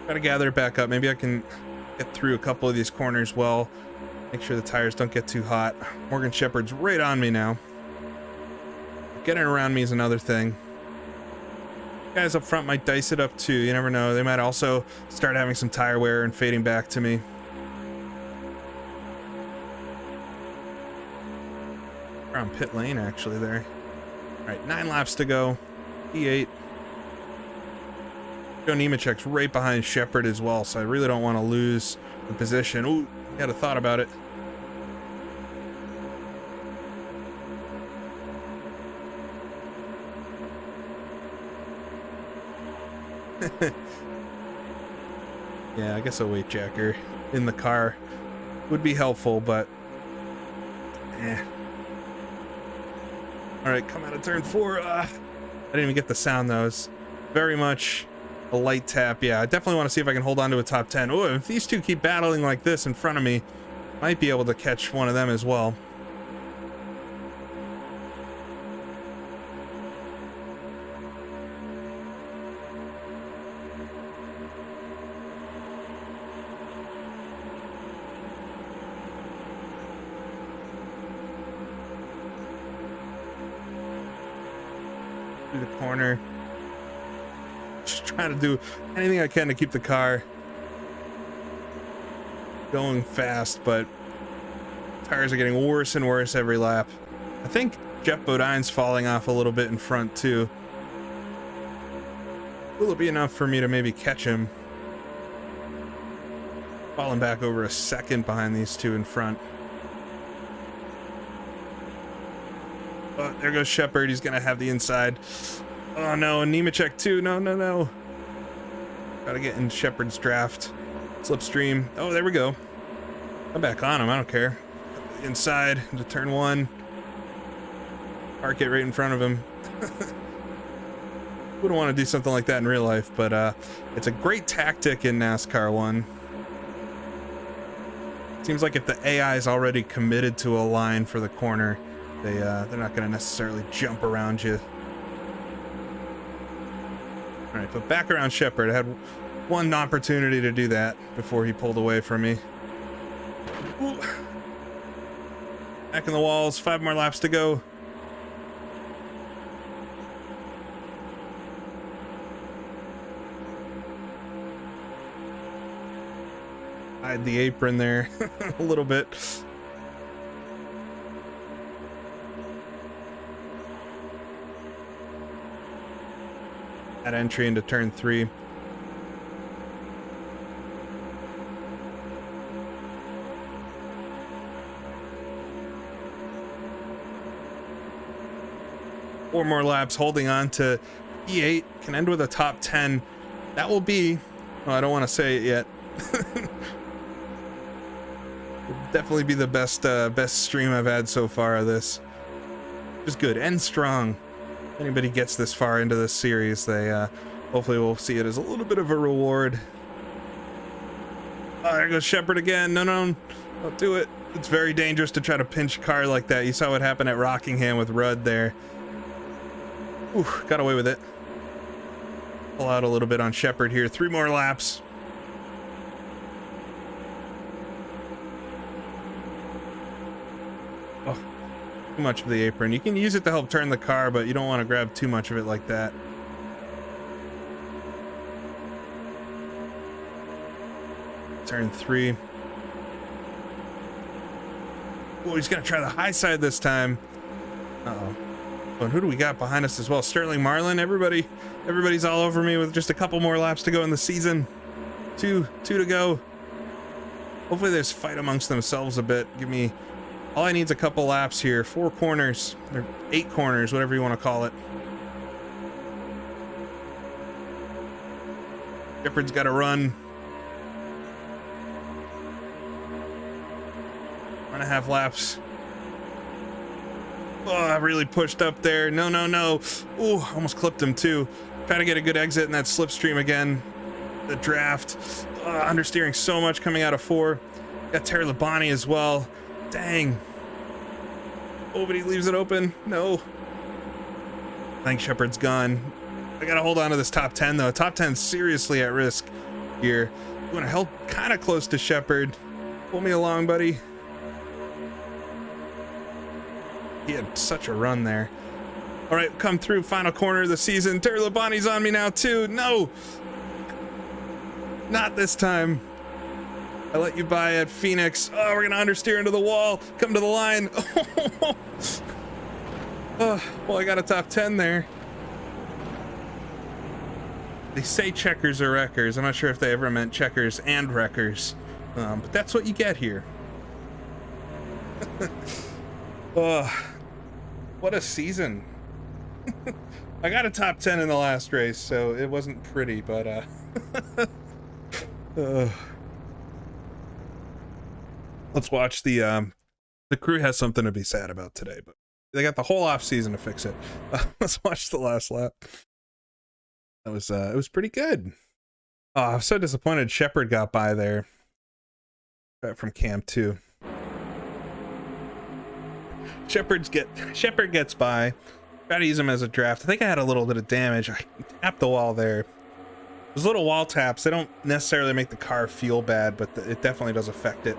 Gotta gather it back up. Maybe I can get through a couple of these corners well. Make sure the tires don't get too hot. Morgan Shepard's right on me now. Getting around me is another thing. Guys up front might dice it up too. You never know. They might also start having some tire wear and fading back to me. We're on pit lane actually there. All right, 9 laps to go. E8. Joe Nemechek's right behind Shepard as well, so I really don't want to lose the position. Ooh, had a thought about it. Yeah, I guess a weight jacker in the car would be helpful, but all right, come out of turn 4. I didn't even get the sound though. It's very much a light tap. Yeah, I definitely want to see if I can hold on to a top 10. Oh, if these two keep battling like this in front of me, might be able to catch one of them as well. Through the corner. Just trying to do anything I can to keep the car going fast, but tires are getting worse and worse every lap. I think Jeff Bodine's falling off a little bit in front too. Will it be enough for me to maybe catch him? Falling back over a second behind these two in front. Oh, there goes Shepard. He's gonna have the inside. Oh no, and Nemechek too. No, no, no. Gotta get in Shepard's draft. Slipstream. Oh, there we go. I'm back on him. I don't care. Inside into turn one. Park it right in front of him. Wouldn't want to do something like that in real life, but it's a great tactic in NASCAR 1. Seems like if the AI is already committed to a line for the corner, they're not going to necessarily jump around you. All right, but back around Shepard. I had one opportunity to do that before he pulled away from me. Ooh. Back in the walls. 5 more laps to go. Hide the apron there a little bit. That entry into turn 3. Four more laps, holding on to E8. Can end with a top 10. That will be, well, I don't want to say it yet. Definitely be the best stream I've had so far of this. Just good and strong. If anybody gets this far into this series, they hopefully will see it as a little bit of a reward. Oh, there goes Shepard again. No, no, don't do it. It's very dangerous to try to pinch a car like that. You saw what happened at Rockingham with Rudd there. Ooh, got away with it. Pull out a little bit on Shepard here. 3 more laps. Oh, too much of the apron. You can use it to help turn the car, but you don't want to grab too much of it like that. Turn 3. Oh, he's gonna try the high side this time. Uh-oh. And who do we got behind us as well? Sterling Marlin. Everybody's all over me with just a couple more laps to go in the season. Two to go. Hopefully there's fight amongst themselves a bit. Give me, all I need is a couple laps here. 4 corners, or 8 corners, whatever you want to call it. Shepard's got to run. 1.5 laps. Oh, I really pushed up there. No, no, no. Ooh, almost clipped him too. Try to get a good exit in that slipstream again. The draft. Understeering so much coming out of 4. Got Terry Labonte as well. Dang. Oh, but he leaves it open. No. I think Shepard's gone. I gotta hold on to this top 10 though. Top 10 seriously at risk here. I'm gonna held kind of close to Shepard. Pull me along, buddy. He had such a run there. All right, come through, final corner of the season. Terry Labonte's on me now too. No, not this time. I let you by at Phoenix. Oh, we're gonna understeer into the wall. Come to the line. Oh, well, I got a top 10 there. They say checkers are wreckers. I'm not sure if they ever meant checkers and wreckers, but that's what you get here. Oh. What a season. I got a top 10 in the last race, so it wasn't pretty, but let's watch the crew has something to be sad about today, but they got the whole off season to fix it. Let's watch the last lap. That was it was pretty good. Oh, I'm so disappointed Shepard got by there. From Camp 2. Shepard gets by. Try to use him as a draft. I think I had a little bit of damage. I tapped the wall there. Those little wall taps, they don't necessarily make the car feel bad, but it definitely does affect it.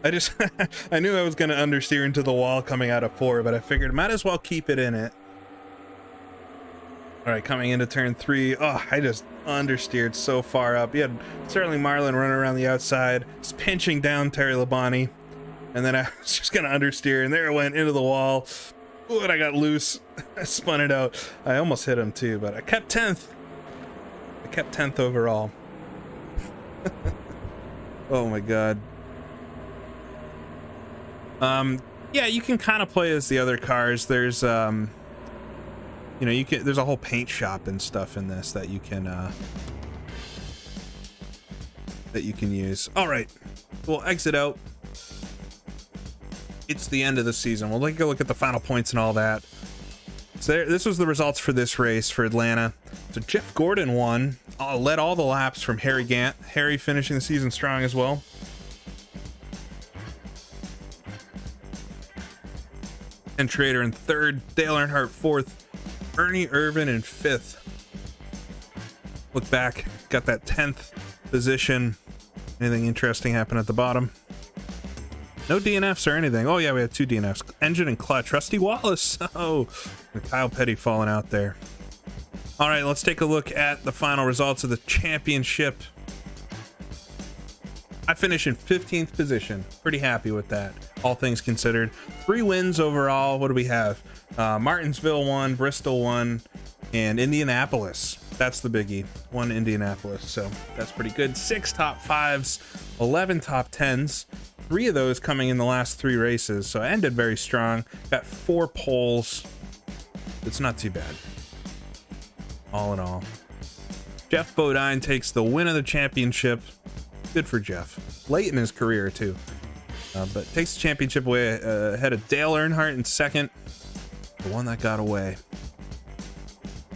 I knew I was going to understeer into the wall coming out of 4, but I figured might as well keep it in it. All right, coming into turn 3. Oh, I just understeered so far up. You had Sterling Marlin running around the outside, just pinching down Terry Labonte. And then I was just going to understeer, and there it went into the wall. Ooh, and I got loose. I spun it out. I almost hit him too, but I kept 10th. I kept 10th overall. Oh my god. Yeah, you can kind of play as the other cars. There's you know, you can, there's a whole paint shop and stuff in this that you can use. All right, we'll exit out. It's the end of the season. We'll take a look at the final points and all that. So this was the results for this race for Atlanta. So Jeff Gordon won, led all the laps from Harry Gant. Harry finishing the season strong as well. And Trader in 3rd, Dale Earnhardt 4th, Ernie Irvin in 5th. Look back, got that 10th position. Anything interesting happen at the bottom? No DNFs or anything. Oh yeah, we had 2 DNFs. Engine and clutch. Rusty Wallace. Oh, Kyle Petty falling out there. All right, let's take a look at the final results of the championship. I finished in 15th position. Pretty happy with that, all things considered. 3 wins overall. What do we have? Martinsville won, Bristol won, and Indianapolis. That's the biggie. 1 Indianapolis, so that's pretty good. 6 top 5s, 11 top 10s. 3 of those coming in the last 3 races, so I ended very strong. Got 4 poles. It's not too bad, all in all. Jeff Bodine takes the win of the championship. Good for Jeff. Late in his career too, but takes the championship away ahead of Dale Earnhardt in 2nd, the one that got away.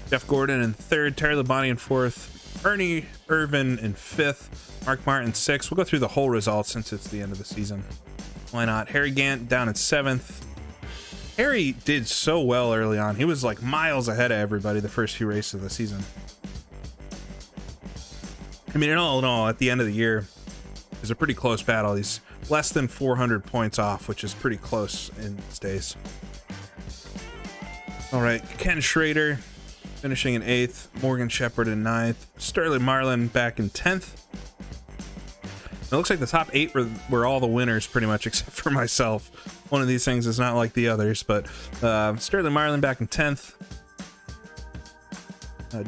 Jeff Gordon in 3rd, Terry Labonte in 4th, Ernie Irvin in 5th, Mark Martin 6th. We'll go through the whole results since it's the end of the season. Why not? Harry Gant down at 7th. Harry did so well early on. He was like miles ahead of everybody the first few races of the season. I mean, in all, at the end of the year, it was a pretty close battle. He's less than 400 points off, which is pretty close in these days. All right, Ken Schrader finishing in 8th, Morgan Shepherd in 9th, Sterling Marlin back in 10th. It looks like the top 8 were all the winners pretty much, except for myself. One of these things is not like the others, but Sterling Marlin back in 10th.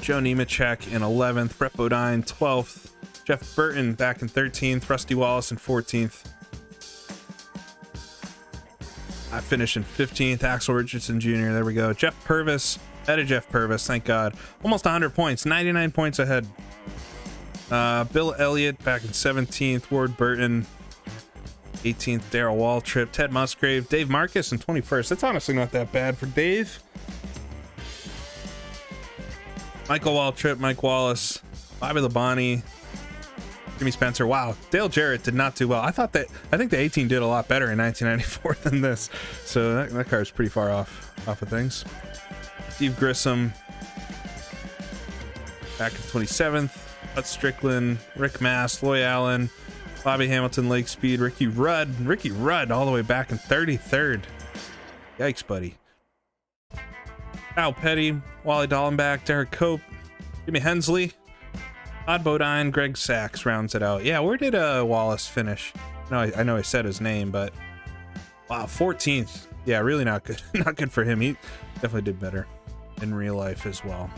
Joe Nemechek in 11th, Brett Bodine 12th, Jeff Burton back in 13th, Rusty Wallace in 14th. I finished in 15th, Axel Richardson Jr. There we go. Jeff Purvis, ahead of Jeff Purvis, thank God. Almost 100 points, 99 points ahead. Bill Elliott back in 17th, Ward Burton 18th, Darrell Waltrip, Ted Musgrave, Dave Marcus in 21st. That's honestly not that bad for Dave. Michael Waltrip, Mike Wallace, Bobby Labonte, Jimmy Spencer. Wow, Dale Jarrett did not do well. I think the 18 did a lot better in 1994 than this, so that car is pretty far off of things. Steve Grissom back in 27th, Bud Strickland, Rick Mast, Loy Allen, Bobby Hamilton, Lake Speed, Ricky Rudd all the way back in 33rd. Yikes, buddy. Kyle Petty, Wally Dallenbach, Derek Cope, Jimmy Hensley, Todd Bodine, Greg Sachs rounds it out. Yeah, where did Wallace finish? No, I know I said his name, but wow, 14th. Yeah, really not good. Not good for him. He definitely did better in real life as well.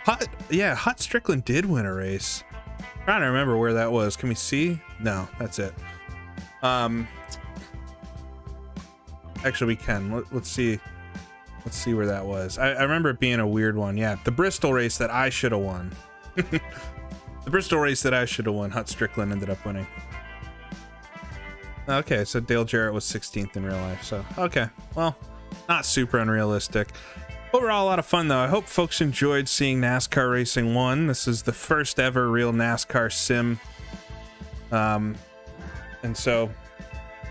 Hot Strickland did win a race. I'm trying to remember where that was. Can we see? No, that's it. Actually, we can. Let's see where that was. I remember it being a weird one. Yeah, the Bristol race that I should have won. The Bristol race that I should have won. Hut Strickland ended up winning. Okay, so Dale Jarrett was 16th in real life. So, okay. Well, not super unrealistic. Overall, a lot of fun, though. I hope folks enjoyed seeing NASCAR Racing 1. This is the first ever real NASCAR sim. And so,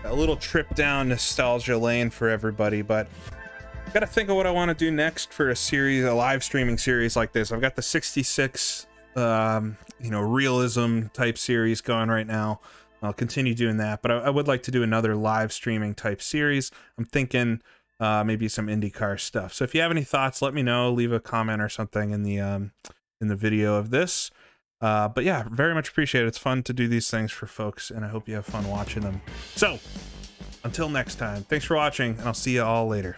a little trip down nostalgia lane for everybody, but I've got to think of what I want to do next for a live streaming series like this. I've got the 66, realism type series going right now. I'll continue doing that, but I would like to do another live streaming type series. I'm thinking maybe some IndyCar stuff. So if you have any thoughts, let me know. Leave a comment or something in the video of this. But yeah, very much appreciate it. It's fun to do these things for folks, and I hope you have fun watching them. So until next time, thanks for watching, and I'll see you all later.